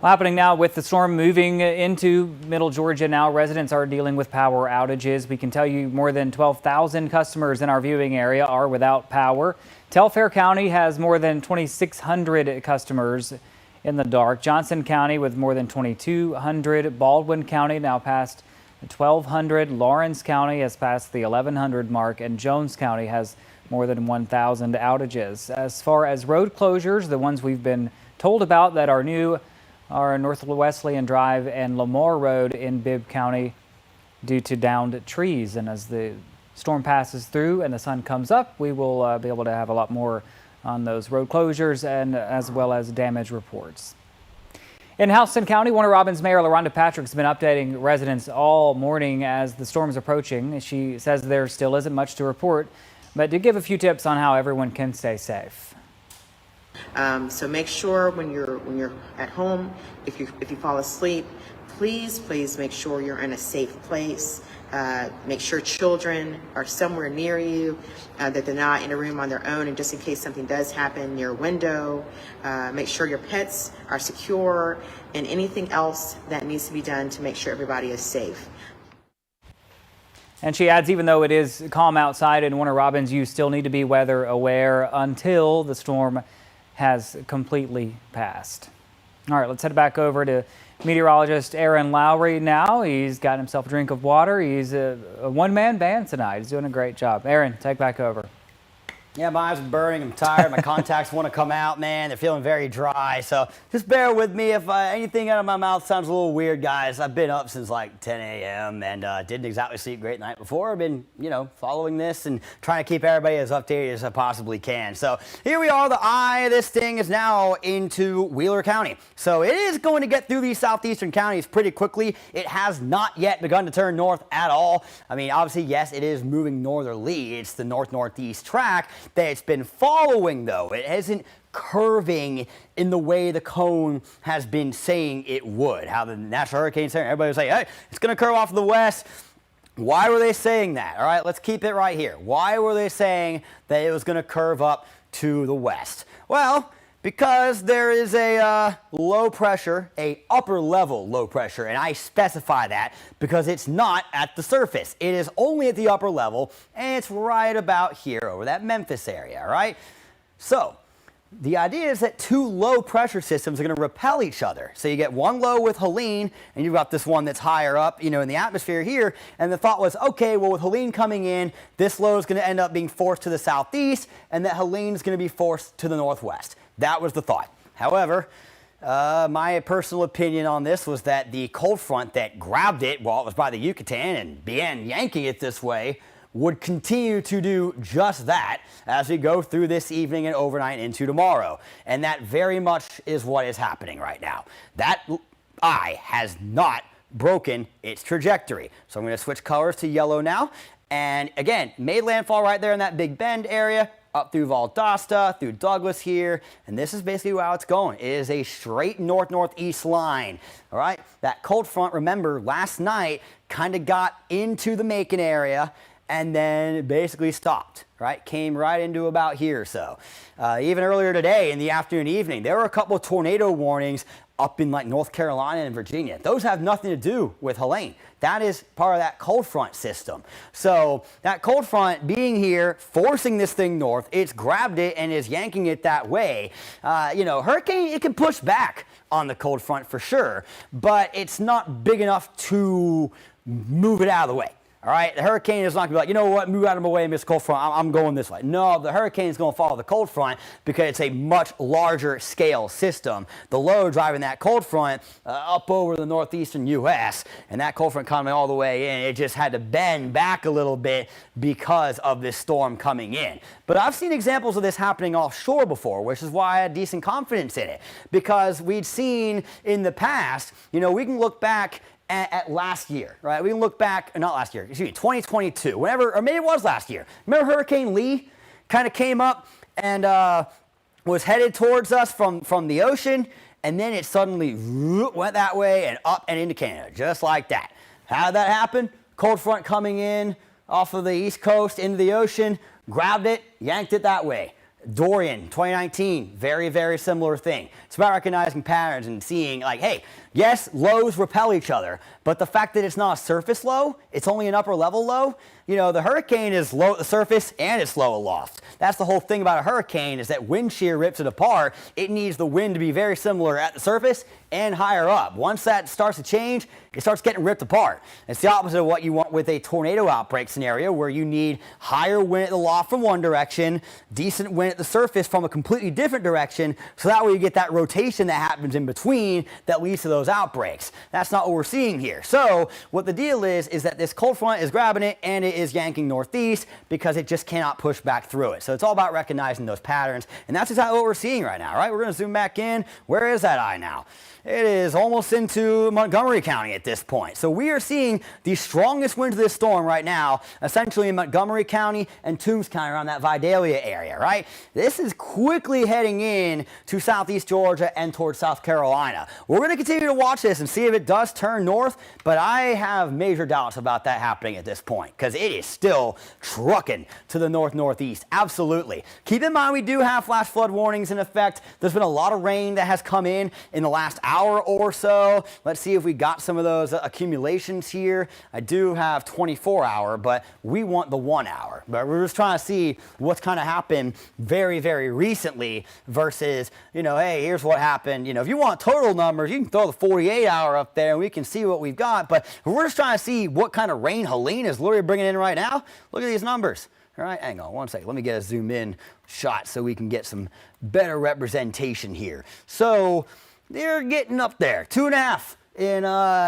Well, happening now with the storm moving into Middle Georgia now, residents are dealing with power outages. We can tell you more than 12,000 customers in our viewing area are without power. Telfair County has more than 2,600 customers in the dark. Johnson County with more than 2,200. Baldwin County now past 1,200. Lawrence County has passed the 1,100 mark, and Jones County has more than 1,000 outages. As far as road closures, the ones we've been told about that are new are North Wesleyan Drive and Lamar Road in Bibb County due to downed trees. And as the storm passes through and the sun comes up, we will be able to have a lot more on those road closures and as well as damage reports. In Houston County, Warner Robins Mayor LaRhonda Patrick's been updating residents all morning as the storm is approaching. She says there still isn't much to report, but did give a few tips on how everyone can stay safe. So make sure when you're at home, if you fall asleep, please make sure you're in a safe place. Make sure children are somewhere near you, that they're not in a room on their own, and just in case something does happen near a window. Make sure your pets are secure, and anything else that needs to be done to make sure everybody is safe. And she adds, even though it is calm outside in Warner Robins, you still need to be weather aware until the storm has completely passed. All right, let's head back over to meteorologist Aaron Lowry now. He's got himself a drink of water. He's a one-man band tonight. He's doing a great job. Aaron, take back over. Yeah, my eyes are burning. I'm tired. My contacts want to come out, man. They're feeling very dry. So just bear with me if anything out of my mouth sounds a little weird, guys. I've been up since like 10 a.m. and didn't exactly sleep great the night before. I've been, following this and trying to keep everybody as updated as I possibly can. So here we are. The eye of this thing is now into Wheeler County. So it is going to get through these southeastern counties pretty quickly. It has not yet begun to turn north at all. I mean, obviously, yes, it is moving northerly. It's the north-northeast track that it's been following, though. It isn't curving in the way the cone has been saying it would. How the National Hurricane Center, everybody was like, hey, it's going to curve off to the west. Why were they saying that? All right, let's keep it right here. Why were they saying that it was going to curve up to the west? Well, because there is a low pressure, a upper level low pressure, and I specify that because it's not at the surface. It is only at the upper level, and it's right about here over that Memphis area, all right? So The idea is that two low pressure systems are going to repel each other. So you get one low with Helene, and you've got this one that's higher up, in the atmosphere here. And the thought was, okay, well, with Helene coming in, this low is going to end up being forced to the southeast, and that Helene is going to be forced to the northwest. That was the thought. However, my personal opinion on this was that the cold front that grabbed it while it was by the Yucatan and began yanking it this way would continue to do just that as we go through this evening and overnight into tomorrow. And that very much is what is happening right now. That eye has not broken its trajectory. So I'm going to switch colors to yellow now. And again, made landfall right there in that Big Bend area, up through Valdosta, through Douglas here, and this is basically how it's going. It is a straight north-northeast line, all right? That cold front, remember, last night kind of got into the Macon area and then basically stopped, right? Came right into about here or so. Even earlier today in the afternoon, evening, there were a couple of tornado warnings up in like North Carolina and Virginia. Those have nothing to do with Helene. That is part of that cold front system. So that cold front being here, forcing this thing north, it's grabbed it and is yanking it that way. Hurricane, it can push back on the cold front for sure, but it's not big enough to move it out of the way. All right, the hurricane is not going to be like, you know what, move out of my way, Mr. Cold Front, I'm going this way. No, the hurricane is going to follow the cold front because it's a much larger scale system. The low driving that cold front up over the northeastern U.S., and that cold front coming all the way in, it just had to bend back a little bit because of this storm coming in. But I've seen examples of this happening offshore before, which is why I had decent confidence in it, because we'd seen in the past, we can look back at last year, right? We can look back, not last year, 2022, whenever, or maybe it was last year. Remember Hurricane Lee kind of came up and was headed towards us from the ocean, and then it suddenly went that way and up and into Canada, just like that. How did that happen? Cold front coming in off of the east coast into the ocean, grabbed it, yanked it that way. Dorian, 2019, very, very similar thing. It's about recognizing patterns and seeing like, hey, yes, lows repel each other, but the fact that it's not a surface low, it's only an upper level low. The hurricane is low at the surface and it's low aloft. That's the whole thing about a hurricane, is that wind shear rips it apart. It needs the wind to be very similar at the surface and higher up. Once that starts to change, it starts getting ripped apart. It's the opposite of what you want with a tornado outbreak scenario, where you need higher wind at the loft from one direction, decent wind at the surface from a completely different direction, so that way you get that rotation that happens in between that leads to those outbreaks. That's not what we're seeing here. So what the deal is that this cold front is grabbing it and it is yanking northeast because it just cannot push back through it. So it's all about recognizing those patterns, and that's exactly what we're seeing right now, right? We're going to zoom back in. Where is that eye now? It is almost into Montgomery County at this point. So we are seeing the strongest winds of this storm right now, essentially in Montgomery County and Toombs County, around that Vidalia area, right? This is quickly heading in to southeast Georgia and towards South Carolina. We're going to continue to watch this and see if it does turn north, but I have major doubts about that happening at this point, because it is still trucking to the north-northeast. Absolutely. Keep in mind, we do have flash flood warnings in effect. There's been a lot of rain that has come in the last hour or so. Let's see if we got some of those accumulations here. I do have 24-hour, but we want the 1 hour. But we're just trying to see what's kind of happened very, very recently versus, hey, here's what happened. If you want total numbers, you can throw the 48-hour up there and we can see what we've got. But we're just trying to see what kind of rain Helene is literally bringing in right now. Look at these numbers. All right, hang on one second. Let me get a zoom in shot so we can get some better representation here. So they're getting up there. 2.5 in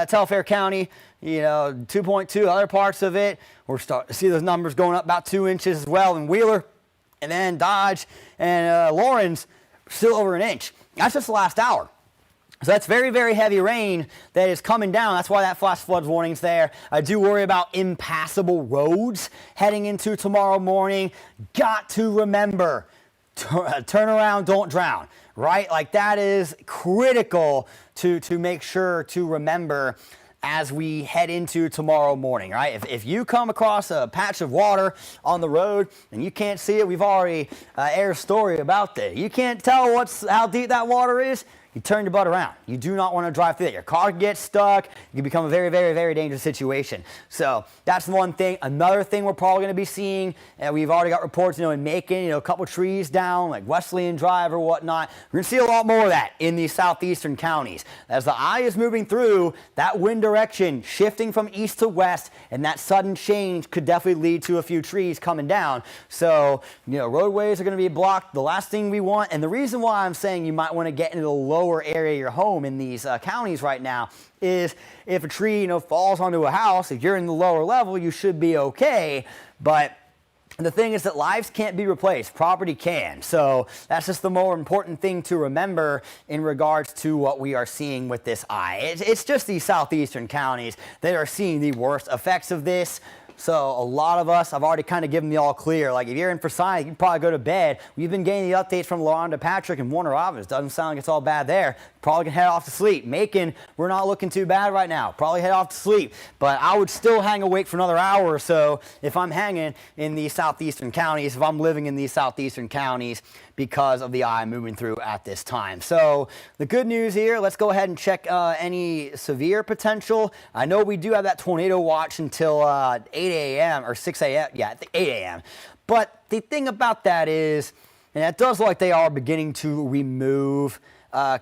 Telfair County, 2.2 other parts of it. We're starting to see those numbers going up about 2 inches as well in Wheeler. And then Dodge and Lawrence still over an inch. That's just the last hour. So that's very, very heavy rain that is coming down. That's why that flash flood warning's there. I do worry about impassable roads heading into tomorrow morning. Got to remember, turn around, don't drown, right? Like, that is critical to make sure to remember as we head into tomorrow morning, right? If you come across a patch of water on the road and you can't see it, we've already aired a story about that. You can't tell how deep that water is, you turn your butt around. You do not want to drive through that. Your car gets stuck. It can become a very, very, very dangerous situation. So that's one thing. Another thing we're probably going to be seeing, and we've already got reports, in Macon, a couple trees down, like Wesleyan Drive or whatnot. We're going to see a lot more of that in these southeastern counties. As the eye is moving through, that wind direction shifting from east to west, and that sudden change could definitely lead to a few trees coming down. So, roadways are going to be blocked. The last thing we want, and the reason why I'm saying you might want to get into the lower area of your home in these counties right now is if a tree, falls onto a house, if you're in the lower level, you should be okay. But the thing is that lives can't be replaced. Property can. So that's just the more important thing to remember in regards to what we are seeing with this eye. It's just these southeastern counties that are seeing the worst effects of this. So a lot of us, I've already kind of given the all clear. Like if you're in Forsyth, you can probably go to bed. We've been getting the updates from LaRonda Patrick and Warner Robins. Doesn't sound like it's all bad there. Probably can head off to sleep. Macon, we're not looking too bad right now. Probably head off to sleep. But I would still hang awake for another hour or so if I'm hanging in these southeastern counties, if I'm living in these southeastern counties, because of the eye moving through at this time. So the good news here, let's go ahead and check any severe potential. I know we do have that tornado watch until 8 a.m. or 6 a.m. Yeah, 8 a.m. But the thing about that is, and it does look like they are beginning to remove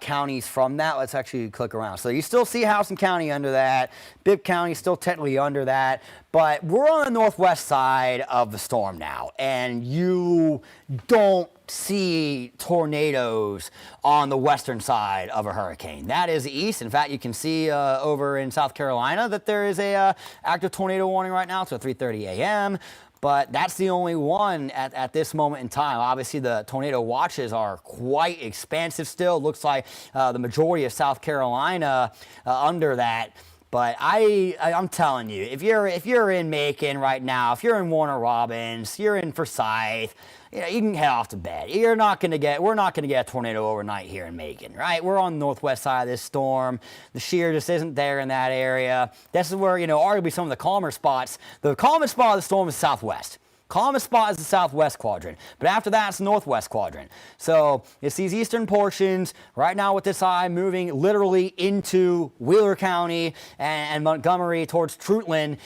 counties from that. Let's actually click around. So you still see Houston County under that. Bibb County still technically under that. But we're on the northwest side of the storm now. And you don't see tornadoes on the western side of a hurricane. That is the east. In fact, you can see over in South Carolina that there is a active tornado warning right now. It's at 3:30 a.m. But that's the only one at this moment in time. Obviously, the tornado watches are quite expansive still. It looks like the majority of South Carolina under that. But I'm telling you, if you're in Macon right now, if you're in Warner Robins, you're in Forsyth, you can head off to bed. We're not going to get a tornado overnight here in Macon, right? We're on the northwest side of this storm. The shear just isn't there in that area. This is where, arguably some of the calmer spots. The calmest spot of the storm is southwest. Calmest spot is the southwest quadrant, but after that, it's the northwest quadrant. So it's these eastern portions right now with this eye moving literally into Wheeler County and Montgomery towards Trutland.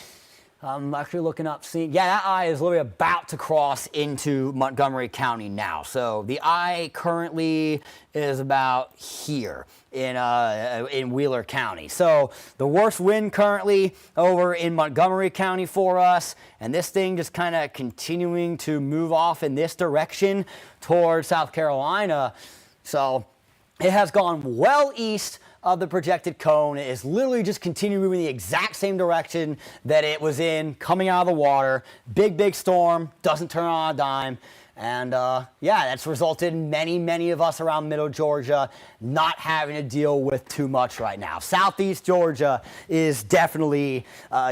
I'm actually looking up, seeing, yeah, that eye is literally about to cross into Montgomery County now. So the eye currently is about here in Wheeler County. So the worst wind currently over in Montgomery County for us, and this thing just kind of continuing to move off in this direction towards South Carolina. So it has gone well east of the projected cone. It is literally just continuing moving the exact same direction that it was in coming out of the water. Big storm, doesn't turn on a dime. And yeah, that's resulted in many of us around middle Georgia not having to deal with too much right now. Southeast Georgia is definitely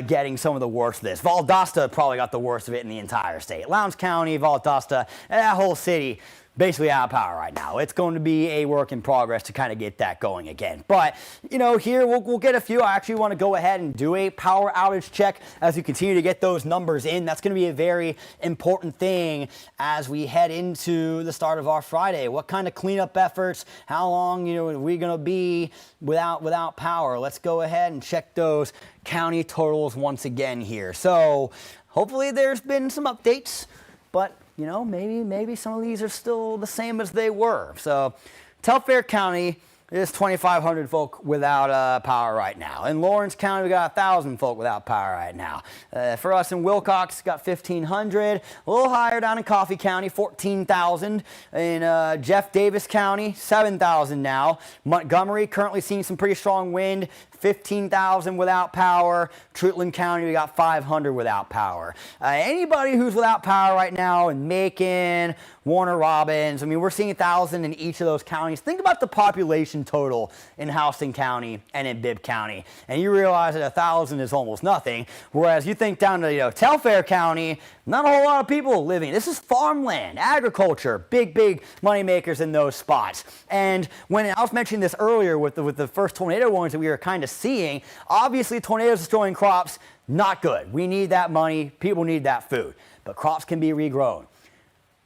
getting some of the worst of this. Valdosta probably got the worst of it in the entire state. Lowndes County, Valdosta, that whole city basically out of power right now. It's going to be a work in progress to kind of get that going again. But, here we'll get a few. I actually want to go ahead and do a power outage check as we continue to get those numbers in. That's going to be a very important thing as we head into the start of our Friday. What kind of cleanup efforts? How long, are we going to be without power? Let's go ahead and check those county totals once again here. So hopefully there's been some updates, but maybe some of these are still the same as they were. So Telfair County is 2,500 folk without power right now. In Lawrence County, we got 1,000 folk without power right now. For us in Wilcox, got 1,500. A little higher down in Coffee County, 14,000. In Jeff Davis County, 7,000 now. Montgomery currently seeing some pretty strong wind. 15,000 without power. Trutland County, we got 500 without power. Anybody who's without power right now in Macon, Warner Robins, we're seeing 1,000 in each of those counties. Think about the population total in Houston County and in Bibb County, and you realize that 1,000 is almost nothing. Whereas you think down to Telfair County, not a whole lot of people living. This is farmland, agriculture, big money makers in those spots. And when I was mentioning this earlier with the first tornado warnings that we were kind of seeing, obviously tornadoes destroying crops, not good. We need that money. People need that food. But crops can be regrown.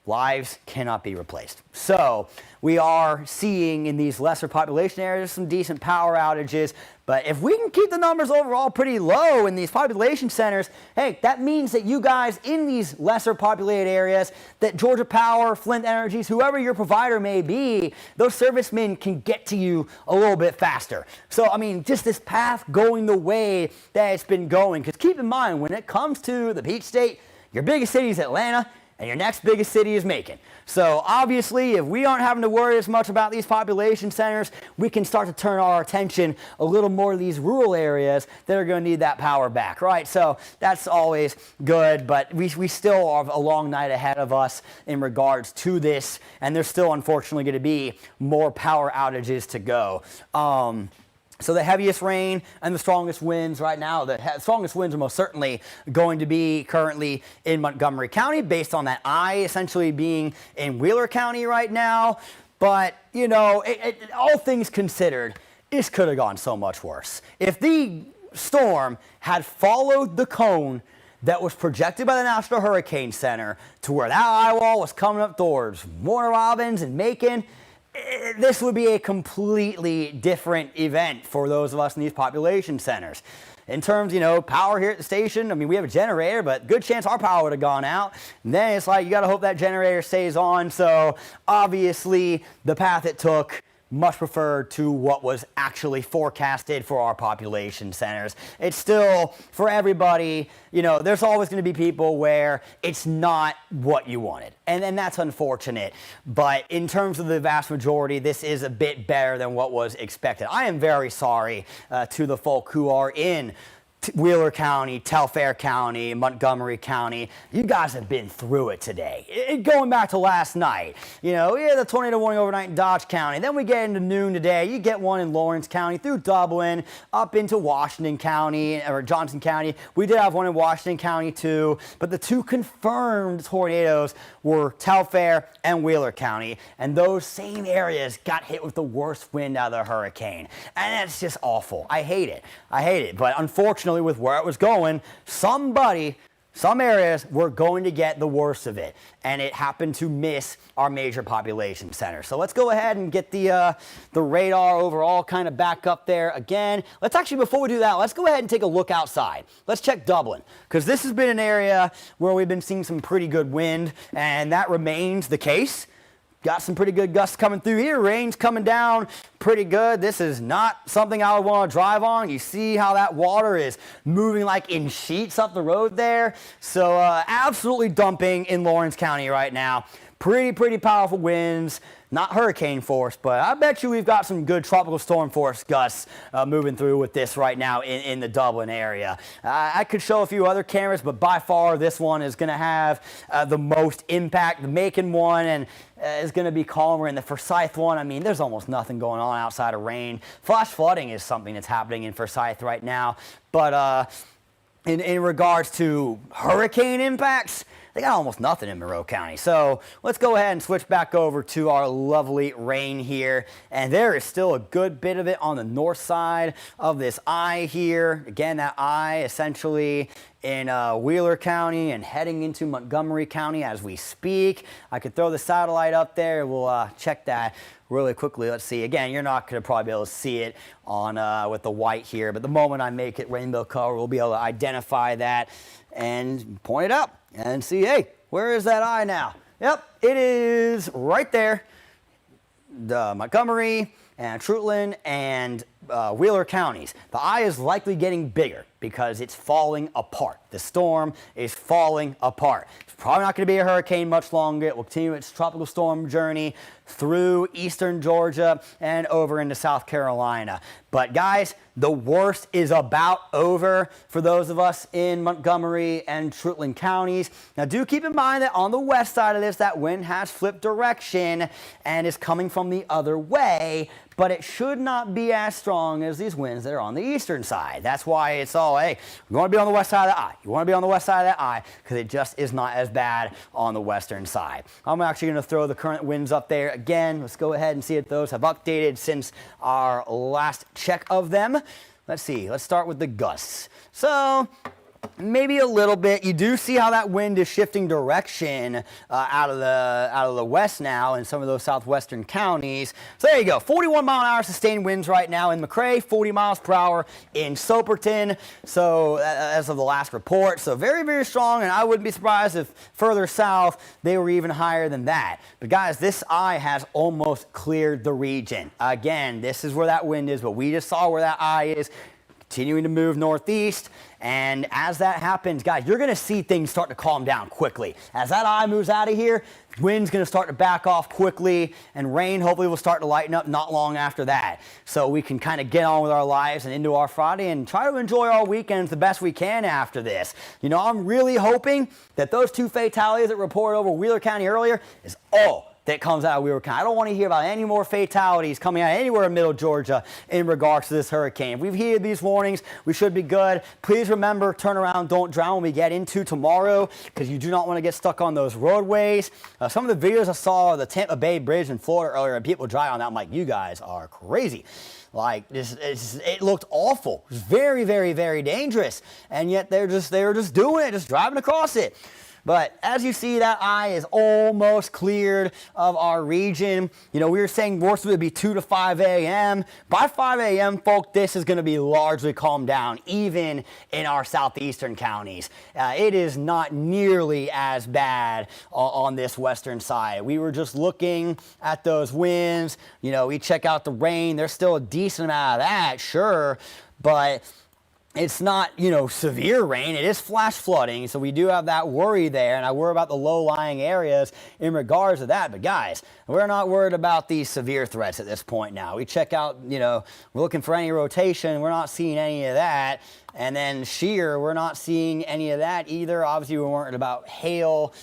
lives cannot be replaced. So we are seeing in these lesser population areas some decent power outages, but if we can keep the numbers overall pretty low in these population centers, hey, that means that you guys in these lesser populated areas, that Georgia Power, Flint Energies, whoever your provider may be, those servicemen can get to you a little bit faster. So, I mean, just this path going the way that it's been going, because keep in mind, when it comes to the Peach State, your biggest city is Atlanta, and your next biggest city is Macon. So obviously, if we aren't having to worry as much about these population centers, we can start to turn our attention a little more to these rural areas that are going to need that power back, right? So that's always good, but we still have a long night ahead of us in regards to this, and there's still unfortunately going to be more power outages to go. So the heaviest rain and the strongest winds right now, the strongest winds are most certainly going to be currently in Montgomery County based on that eye essentially being in Wheeler County right now. But, you know, all things considered, this could have gone so much worse. If the storm had followed the cone that was projected by the National Hurricane Center to where that eye wall was coming up towards Warner Robins and Macon, this would be a completely different event for those of us in these population centers. In terms, you know, power here at the station, I mean, we have a generator, but good chance our power would have gone out. And then it's like, you got to hope that generator stays on. So obviously the path it took much preferred to what was actually forecasted for our population centers. It's still, for everybody, you know, there's always going to be people where it's not what you wanted. And that's unfortunate. But in terms of the vast majority, this is a bit better than what was expected. I am very sorry to the folk who are in Wheeler County, Telfair County, Montgomery County. You guys have been through it today. Going back to last night, you know, we had the tornado warning overnight in Dodge County. Then we get into noon today. You get one in Lawrence County through Dublin up into Washington County or Johnson County. We did have one in Washington County too, but the two confirmed tornadoes were Telfair and Wheeler County, and those same areas got hit with the worst wind out of the hurricane. And that's just awful. I hate it. But unfortunately, with where it was going, some areas were going to get the worst of it, and it happened to miss our major population centers. So let's go ahead and get the radar overall kind of back up there again. Let's actually, before we do that, let's go ahead and take a look outside. Let's check Dublin, because this has been an area where we've been seeing some pretty good wind, and that remains the case. Got some pretty good gusts coming through here. Rain's coming down pretty good. This is not something I would want to drive on. You see how that water is moving like in sheets up the road there. So absolutely dumping in Lawrence County right now. Pretty powerful winds. Not hurricane force, but I bet you we've got some good tropical storm force gusts moving through with this right now in the Dublin area. I could show a few other cameras, but by far this one is going to have the most impact. The Macon one and is going to be calmer, and the Forsyth one, I mean, there's almost nothing going on outside of rain. Flash flooding is something that's happening in Forsyth right now, but in regards to hurricane impacts, they got almost nothing in Monroe County. So let's go ahead and switch back over to our lovely rain here. And there is still a good bit of it on the north side of this eye here. Again, that eye essentially in Wheeler County and heading into Montgomery County as we speak. I could throw the satellite up there. We'll check that really quickly. Let's see. Again, you're not going to probably be able to see it on with the white here, but the moment I make it rainbow color, we'll be able to identify that and point it up and see, hey, where is that eye now? Yep, it is right there. The Montgomery and Trutland and Wheeler counties. The eye is likely getting bigger because it's falling apart. The storm is falling apart. It's probably not going to be a hurricane much longer. It will continue its tropical storm journey through eastern Georgia and over into South Carolina. But guys, the worst is about over for those of us in Montgomery and Trutland counties. Now do keep in mind that on the west side of this, that wind has flipped direction and is coming from the other way, but it should not be as strong as these winds that are on the eastern side. That's why it's all, hey, you want to be on the west side of the eye. You want to be on the west side of that eye because it just is not as bad on the western side. I'm actually going to throw the current winds up there again. Let's go ahead and see if those have updated since our last check of them. Let's see. Let's start with the gusts. So Maybe a little bit. You do see how that wind is shifting direction out of the west now in some of those southwestern counties. So there you go. 41-mile-an-hour sustained winds right now in McRae, 40 miles per hour in Soperton. So as of the last report, so very, very strong. And I wouldn't be surprised if further south they were even higher than that. But guys, this eye has almost cleared the region. Again, this is where that wind is, but we just saw where that eye is. Continuing to move northeast, and as that happens, guys, you're going to see things start to calm down quickly. As that eye moves out of here, wind's going to start to back off quickly, and rain hopefully will start to lighten up not long after that. So we can kind of get on with our lives and into our Friday and try to enjoy our weekends the best we can after this. You know, I'm really hoping that those 2 fatalities that reported over Wheeler County earlier is all that comes out of Wheeler County. I don't want to hear about any more fatalities coming out anywhere in Middle Georgia in regards to this hurricane. If we've heeded these warnings, we should be good. Please remember, turn around, don't drown when we get into tomorrow, because you do not want to get stuck on those roadways. Some of the videos I saw of the Tampa Bay Bridge in Florida earlier, and people drive on that, I'm like, you guys are crazy. Like, it looked awful. It was very, very, very dangerous. And yet they were just doing it, just driving across it. But as you see, that eye is almost cleared of our region. You know, we were saying worst would be 2 to 5 a.m. By 5 a.m., folks, this is going to be largely calmed down, even in our southeastern counties. It is not nearly as bad on this western side. We were just looking at those winds. You know, we check out the rain. There's still a decent amount of that, sure, but it's not, you know, severe rain. It is flash flooding, so we do have that worry there, and I worry about the low-lying areas in regards to that. But guys, we're not worried about these severe threats at this point now. We check out, you know, we're looking for any rotation. We're not seeing any of that. And then shear, we're not seeing any of that either. Obviously, we're worried about hail.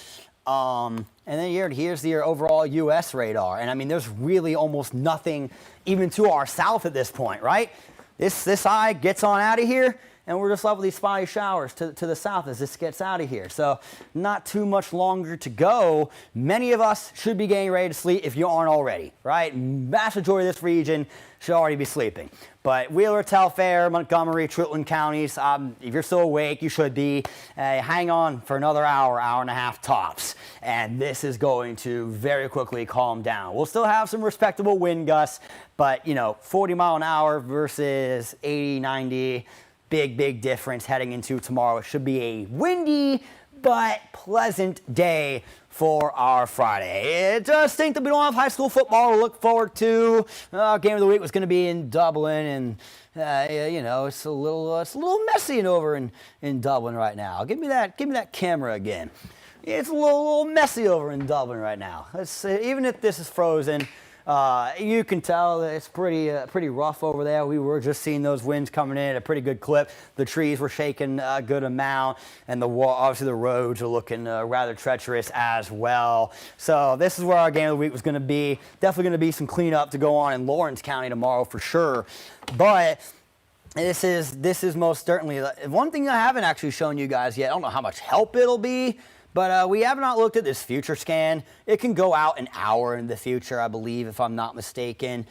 And then here's the overall U.S. radar. And I mean, there's really almost nothing even to our south at this point, right? This eye gets on out of here, and we're just left with these spotty showers to the south as this gets out of here. So not too much longer to go. Many of us should be getting ready to sleep if you aren't already, right? Vast majority of this region should already be sleeping. But Wheeler, Telfair, Montgomery, Trutland counties, if you're still awake, you should be. Hang on for another hour, hour and a half tops. And this is going to very quickly calm down. We'll still have some respectable wind gusts, but, you know, 40 mile an hour versus 80, 90, big difference heading into tomorrow. It should be a windy but pleasant day for our Friday. It does stink that we don't have high school football to look forward to. Game of the week was going to be in Dublin, and you know, it's a little messy over in Dublin right now. Give me that camera again. It's a little messy over in Dublin right now. Even if this is frozen, you can tell that it's pretty rough over there. We were just seeing those winds coming in at a pretty good clip. The trees were shaking a good amount, and obviously the roads are looking rather treacherous as well. So this is where our game of the week was going to be. Definitely going to be some cleanup to go on in Lawrence County tomorrow for sure. But this is most certainly one thing I haven't actually shown you guys yet. I don't know how much help it'll be. But we have not looked at this future scan. It can go out an hour in the future, I believe, if I'm not mistaken.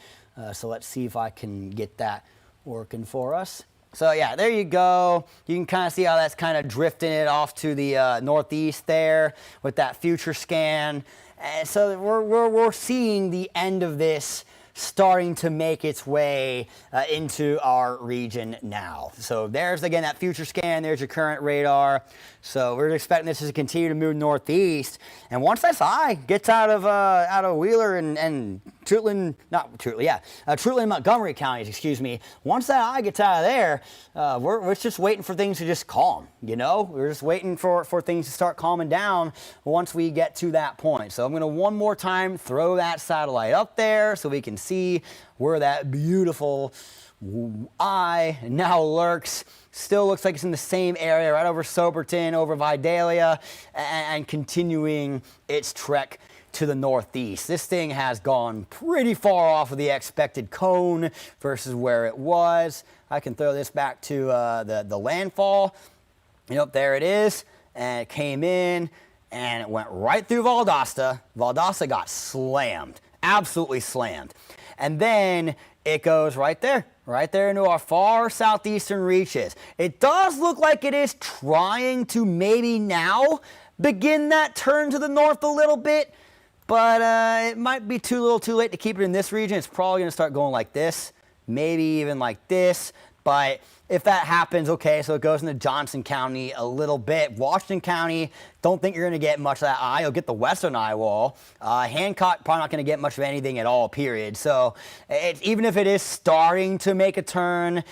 So let's see if I can get that working for us. So yeah, there you go. You can kind of see how that's kind of drifting it off to the northeast there with that future scan. And so we're seeing the end of this starting to make its way into our region now. So there's, again, that future scan. There's your current radar. So we're expecting this to continue to move northeast. And once that eye gets out of Wheeler and Trutland, Trutland and Montgomery counties, excuse me. Once that eye gets out of there, we're just waiting for things to just calm, you know? We're just waiting for things to start calming down once we get to that point. So I'm going to one more time throw that satellite up there so we can see where that beautiful eye now lurks. Still looks like it's in the same area, right over Soperton, over Vidalia, and continuing its trek to the northeast. This thing has gone pretty far off of the expected cone versus where it was. I can throw this back to the landfall. Yep, there it is. And it came in, and it went right through Valdosta. Valdosta got slammed, absolutely slammed. And then it goes right there right there into our far southeastern reaches. It does look like it is trying to maybe now begin that turn to the north a little bit, but it might be too little too late to keep it in this region. It's probably going to start going like this, maybe even like this, but if that happens, okay, so it goes into Johnson County a little bit. Washington County, don't think you're going to get much of that eye. You'll get the western eye wall. Hancock, probably not going to get much of anything at all, period. So even if it is starting to make a turn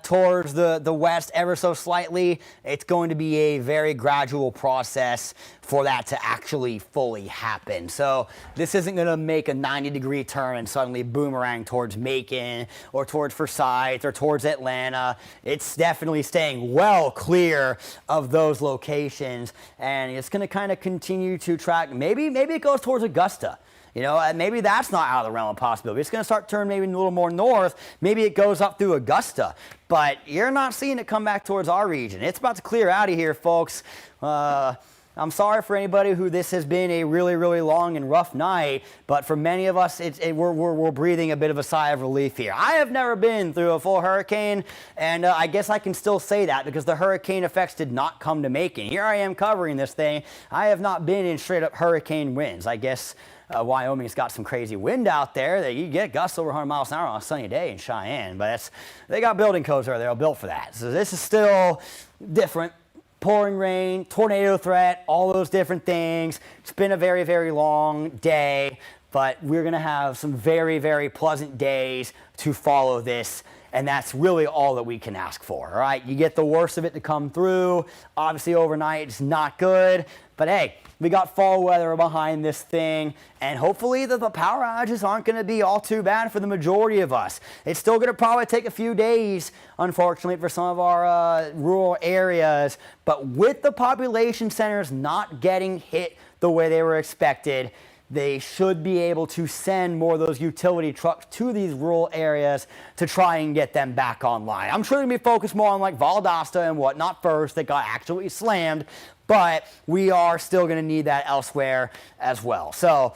towards the west ever so slightly, it's going to be a very gradual process for that to actually fully happen. So this isn't going to make a 90-degree turn and suddenly boomerang towards Macon or towards Forsyth or towards Atlanta. It's definitely staying well clear of those locations, and it's going to kind of continue to track. Maybe it goes towards Augusta. You know, maybe that's not out of the realm of possibility. It's going to start turning maybe a little more north. Maybe it goes up through Augusta, but you're not seeing it come back towards our region. It's about to clear out of here, folks. I'm sorry for anybody who this has been a really, really long and rough night, but for many of us, we're breathing a bit of a sigh of relief here. I have never been through a full hurricane, and I guess I can still say that because the hurricane effects did not come to Macon. Here I am covering this thing. I have not been in straight up hurricane winds. I guess Wyoming's got some crazy wind out there that you get gusts over 100 miles an hour on a sunny day in Cheyenne, but they got building codes there. They're built for that. So this is still different. Pouring rain, tornado threat, all those different things. It's been a very, very long day, but we're going to have some very, very pleasant days to follow this, and that's really all that we can ask for, all right? You get the worst of it to come through. Obviously, overnight, it's not good, but hey, we got fall weather behind this thing, and hopefully the power outages aren't going to be all too bad for the majority of us. It's still going to probably take a few days, unfortunately, for some of our rural areas, but with the population centers not getting hit the way they were expected, they should be able to send more of those utility trucks to these rural areas to try and get them back online. I'm sure they're going to be focused more on like Valdosta and whatnot first that got actually slammed, but we are still going to need that elsewhere as well. So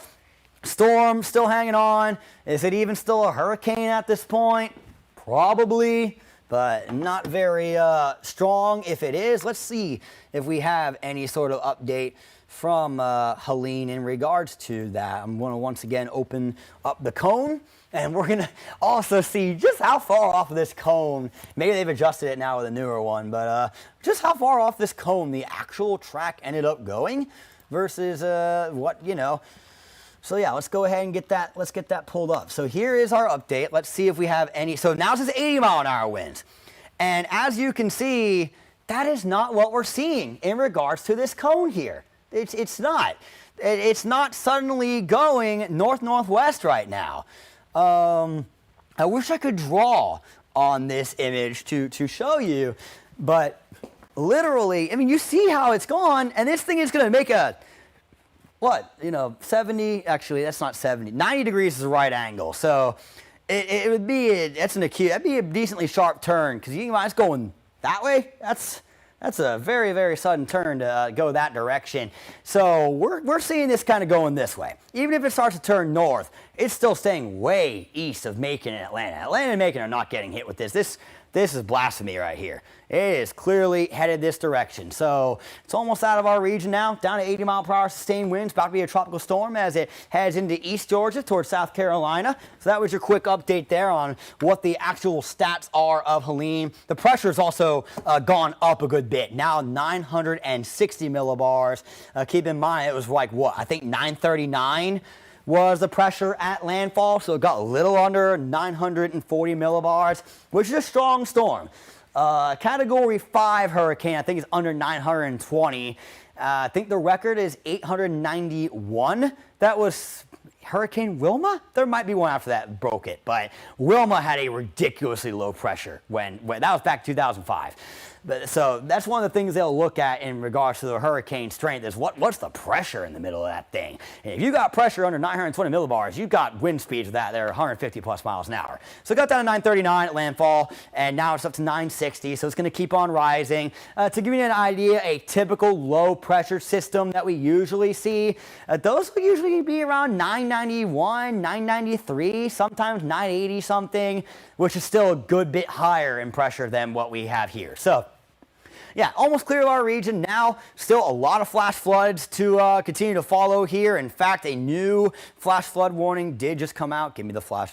storm still hanging on. Is it even still a hurricane at this point? Probably, but not very strong. If it is, let's see if we have any sort of update from Helene in regards to that. I'm going to once again open up the cone, and we're going to also see just how far off of this cone, maybe they've adjusted it now with a newer one, but just how far off this cone the actual track ended up going versus what, you know. So yeah, let's go ahead and get that, let's get that pulled up. So here is our update. Let's see if we have any. So now it says 80-mile-an-hour winds. And as you can see, that is not what we're seeing in regards to this cone here. It's not. It's not suddenly going north-northwest right now. I wish I could draw on this image to show you, but literally, I mean, you see how it's gone, and this thing is going to make a, what, you know, 70, actually, that's not 70, 90 degrees is the right angle. So it would be, that'd be a decently sharp turn, because you know, it's going that way. That's a very, very sudden turn to go that direction. So we're seeing this kind of going this way. Even if it starts to turn north, it's still staying way east of Macon and Atlanta. Atlanta and Macon are not getting hit with this. This is blasphemy right here. It is clearly headed this direction. So it's almost out of our region now, down to 80-mile-per-hour sustained winds, about to be a tropical storm as it heads into East Georgia towards South Carolina. So that was your quick update there on what the actual stats are of Helene. The pressure's also gone up a good bit, now 960 millibars. Keep in mind, it was like, what, I think 939 was the pressure at landfall, so it got a little under 940 millibars, which is a strong storm. Category 5 hurricane, I think, is under 920. I think the record is 891. That was Hurricane Wilma? There might be one after that broke it, but Wilma had a ridiculously low pressure when that was back in 2005. So that's one of the things they'll look at in regards to the hurricane strength is what's the pressure in the middle of that thing. And if you got pressure under 920 millibars, you've got wind speeds of that. They're 150 plus miles an hour. So it got down to 939 at landfall, and now it's up to 960. So it's going to keep on rising. To give you an idea, a typical low pressure system that we usually see, those will usually be around 991, 993, sometimes 980 something, which is still a good bit higher in pressure than what we have here. So yeah, almost clear of our region now. Still a lot of flash floods to continue to follow here. In fact, a new flash flood warning did just come out. Give me the flash.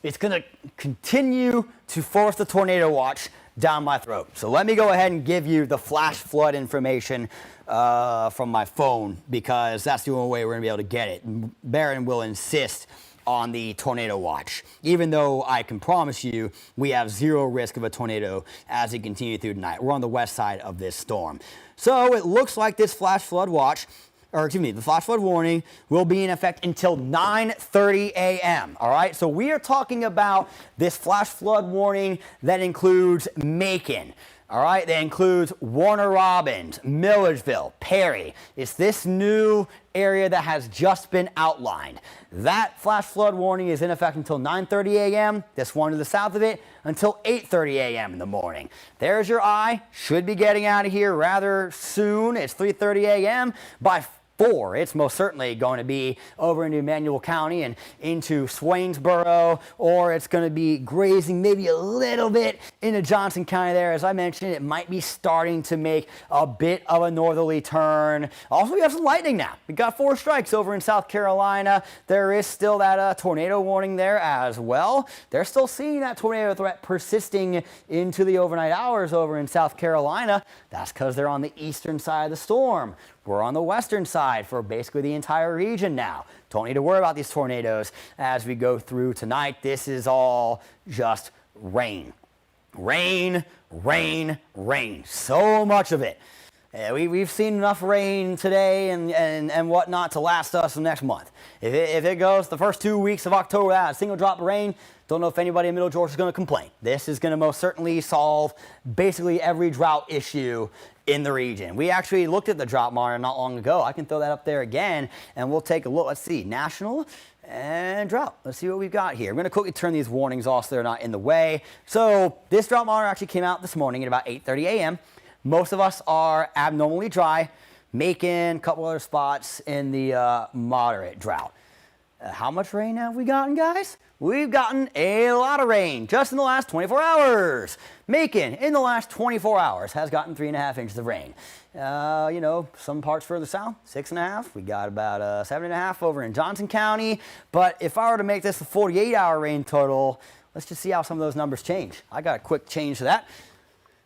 It's going to continue to force the tornado watch down my throat. So let me go ahead and give you the flash flood information from my phone, because that's the only way we're going to be able to get it. Barron will insist on the tornado watch, even though I can promise you we have zero risk of a tornado as we continue through tonight. We're on the west side of this storm. So it looks like this flash flood watch, or excuse me, the flash flood warning will be in effect until 9:30 a.m. All right, so we are talking about this flash flood warning that includes Macon. All right, that includes Warner Robins, Millersville, Perry. It's this new area that has just been outlined. That flash flood warning is in effect until 9:30 a.m. This one to the south of it until 8:30 a.m. in the morning. There's your eye. Should be getting out of here rather soon. It's 3:30 a.m. By 4, it's most certainly going to be over into Emmanuel County and into Swainsboro, or it's going to be grazing maybe a little bit into Johnson County there. As I mentioned, it might be starting to make a bit of a northerly turn. Also, we have some lightning now. We got 4 strikes over in South Carolina. There is still that tornado warning there as well. They're still seeing that tornado threat persisting into the overnight hours over in South Carolina. That's because they're on the eastern side of the storm. We're on the western side for basically the entire region now. Don't need to worry about these tornadoes as we go through tonight. This is all just rain. Rain, rain, rain. So much of it. We've seen enough rain today and whatnot to last us the next month. If it goes the first 2 weeks of October without a single drop of rain, don't know if anybody in Middle Georgia is going to complain. This is going to most certainly solve basically every drought issue in the region. We actually looked at the drought monitor not long ago. I can throw that up there again and we'll take a look. Let's see, national and drought. Let's see what we've got here. I'm going to quickly turn these warnings off so they're not in the way. So this drought monitor actually came out this morning at about 8:30 a.m. Most of us are abnormally dry. Macon, a couple other spots in the moderate drought. How much rain have we gotten, guys? We've gotten a lot of rain just in the last 24 hours. Macon, in the last 24 hours, has gotten 3.5 inches of rain. You know, some parts further south, 6.5. We got about 7.5 over in Johnson County. But if I were to make this a 48-hour rain total, let's just see how some of those numbers change. I got a quick change to that.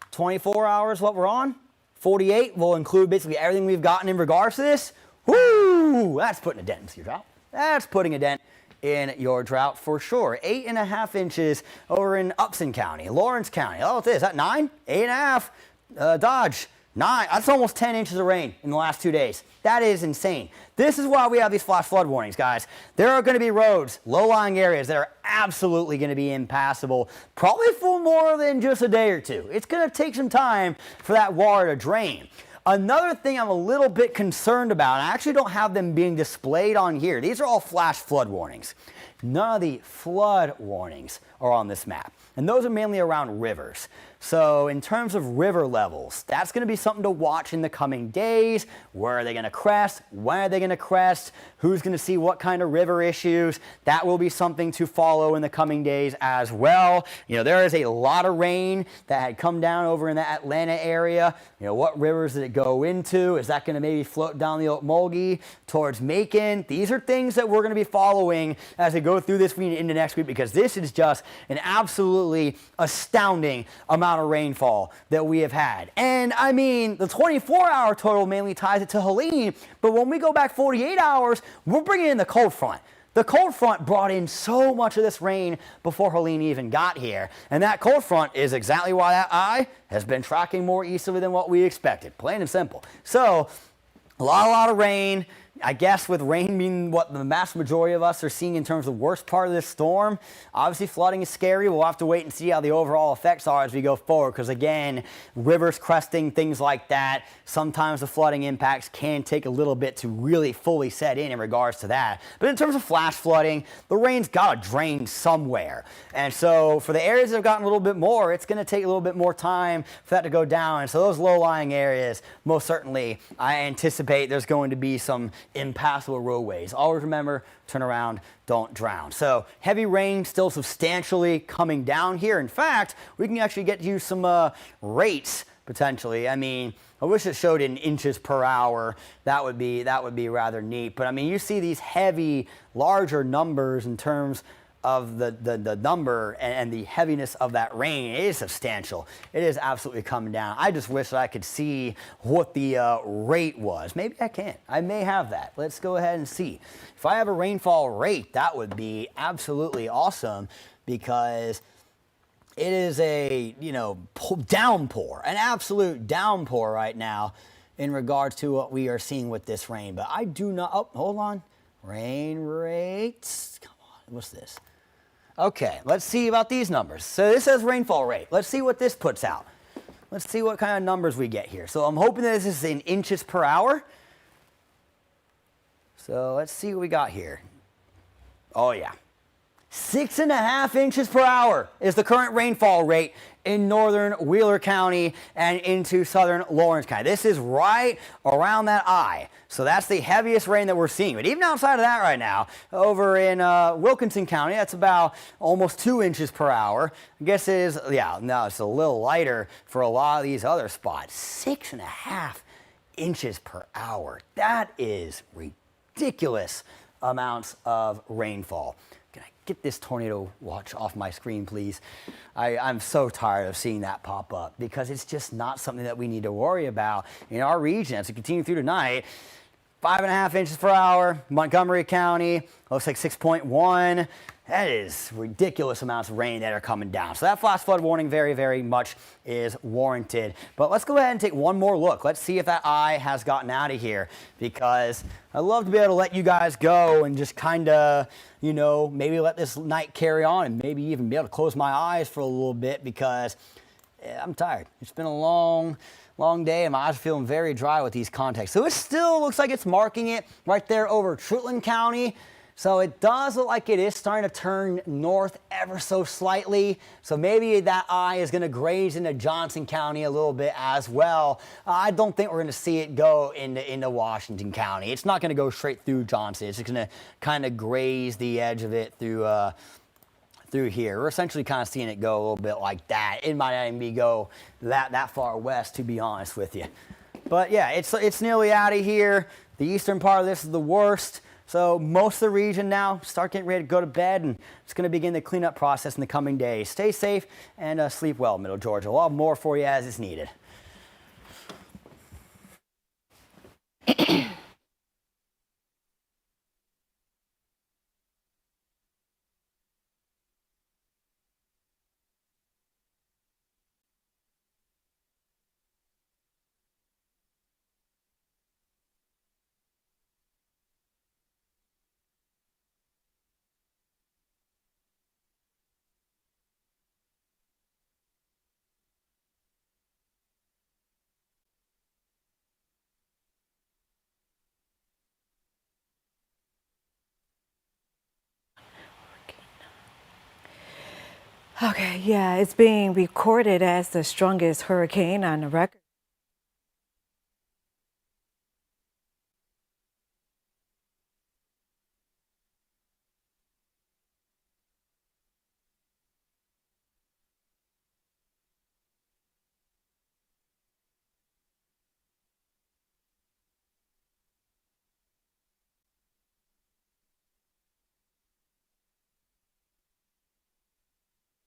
24 hours, what we're on. 48 will include basically everything we've gotten in regards to this. Woo! That's putting a dent into your drought. That's putting a dent in your drought for sure. 8.5 inches over in Upson County, Lawrence County. Oh, is that 9? 8.5. Dodge, 9. That's almost 10 inches of rain in the last 2 days. That is insane. This is why we have these flash flood warnings, guys. There are going to be roads, low-lying areas that are absolutely going to be impassable, probably for more than just a day or two. It's going to take some time for that water to drain. Another thing I'm a little bit concerned about, and I actually don't have them being displayed on here. These are all flash flood warnings. None of the flood warnings are on this map, and those are mainly around rivers. So in terms of river levels, that's going to be something to watch in the coming days. Where are they going to crest? When are they going to crest? Who's going to see what kind of river issues? That will be something to follow in the coming days as well. You know, there is a lot of rain that had come down over in the Atlanta area. You know, what rivers did it go into? Is that going to maybe float down the Okmulgee towards Macon? These are things that we're going to be following as we go through this week into next week, because this is just an absolutely astounding amount of rainfall that we have had. And I mean, the 24-hour total mainly ties it to Helene, but when we go back 48 hours, we're bringing in the cold front. The cold front brought in so much of this rain before Helene even got here, and that cold front is exactly why that eye has been tracking more easterly than what we expected, plain and simple. So a lot of rain. I guess with rain being what the vast majority of us are seeing in terms of the worst part of this storm, obviously flooding is scary. We'll have to wait and see how the overall effects are as we go forward, because again, rivers cresting, things like that, sometimes the flooding impacts can take a little bit to really fully set in regards to that. But in terms of flash flooding, the rain's got to drain somewhere. And so for the areas that have gotten a little bit more, it's going to take a little bit more time for that to go down. And so those low-lying areas, most certainly, I anticipate there's going to be some impassable roadways. Always remember, turn around, don't drown. So heavy rain still substantially coming down here. In fact, we can actually get you some rates potentially. I mean, I wish it showed in inches per hour. That would be rather neat. But I mean, you see these heavy, larger numbers in terms of the number and the heaviness of that rain. It is substantial. It is absolutely coming down. I just wish that I could see what the rate was. Maybe I can't. I may have that. Let's go ahead and see. If I have a rainfall rate, that would be absolutely awesome, because it is a, downpour, an absolute downpour right now in regards to what we are seeing with this rain. But I do not, oh, hold on. Rain rates, come on, what's this? Okay, let's see about these numbers. So this says rainfall rate. Let's see what this puts out. Let's see what kind of numbers we get here. So I'm hoping that this is in inches per hour. So let's see what we got here. Oh yeah. 6.5 inches per hour is the current rainfall rate in northern Wheeler County and into southern Lawrence County. This is right around that eye. So that's the heaviest rain that we're seeing. But even outside of that right now, over in Wilkinson County, that's about almost 2 inches per hour. I guess it is, yeah, no, it's a little lighter for a lot of these other spots. 6.5 inches per hour. That is ridiculous amounts of rainfall. Can I get this tornado watch off my screen, please? I'm so tired of seeing that pop up, because it's just not something that we need to worry about in our region as we continue through tonight. 5.5 inches per hour, Montgomery County, looks like 6.1. That is ridiculous amounts of rain that are coming down. So that flash flood warning very, very much is warranted. But let's go ahead and take one more look. Let's see if that eye has gotten out of here, because I'd love to be able to let you guys go and just kind of, maybe let this night carry on, and maybe even be able to close my eyes for a little bit, because I'm tired. It's been a long day, and my eyes are feeling very dry with these contacts. So it still looks like it's marking it right there over Trutland County. So it does look like it is starting to turn north ever so slightly. So maybe that eye is going to graze into Johnson County a little bit as well. I don't think we're going to see it go into Washington County. It's not going to go straight through Johnson. It's just going to kind of graze the edge of it through here. We're essentially kind of seeing it go a little bit like that. It might not even go that far west, to be honest with you. But yeah, it's nearly out of here. The eastern part of this is the worst. So most of the region now start getting ready to go to bed, and it's going to begin the cleanup process in the coming days. Stay safe and sleep well, Middle Georgia. We'll have more for you as it's needed. Okay, yeah, it's being recorded as the strongest hurricane on the record.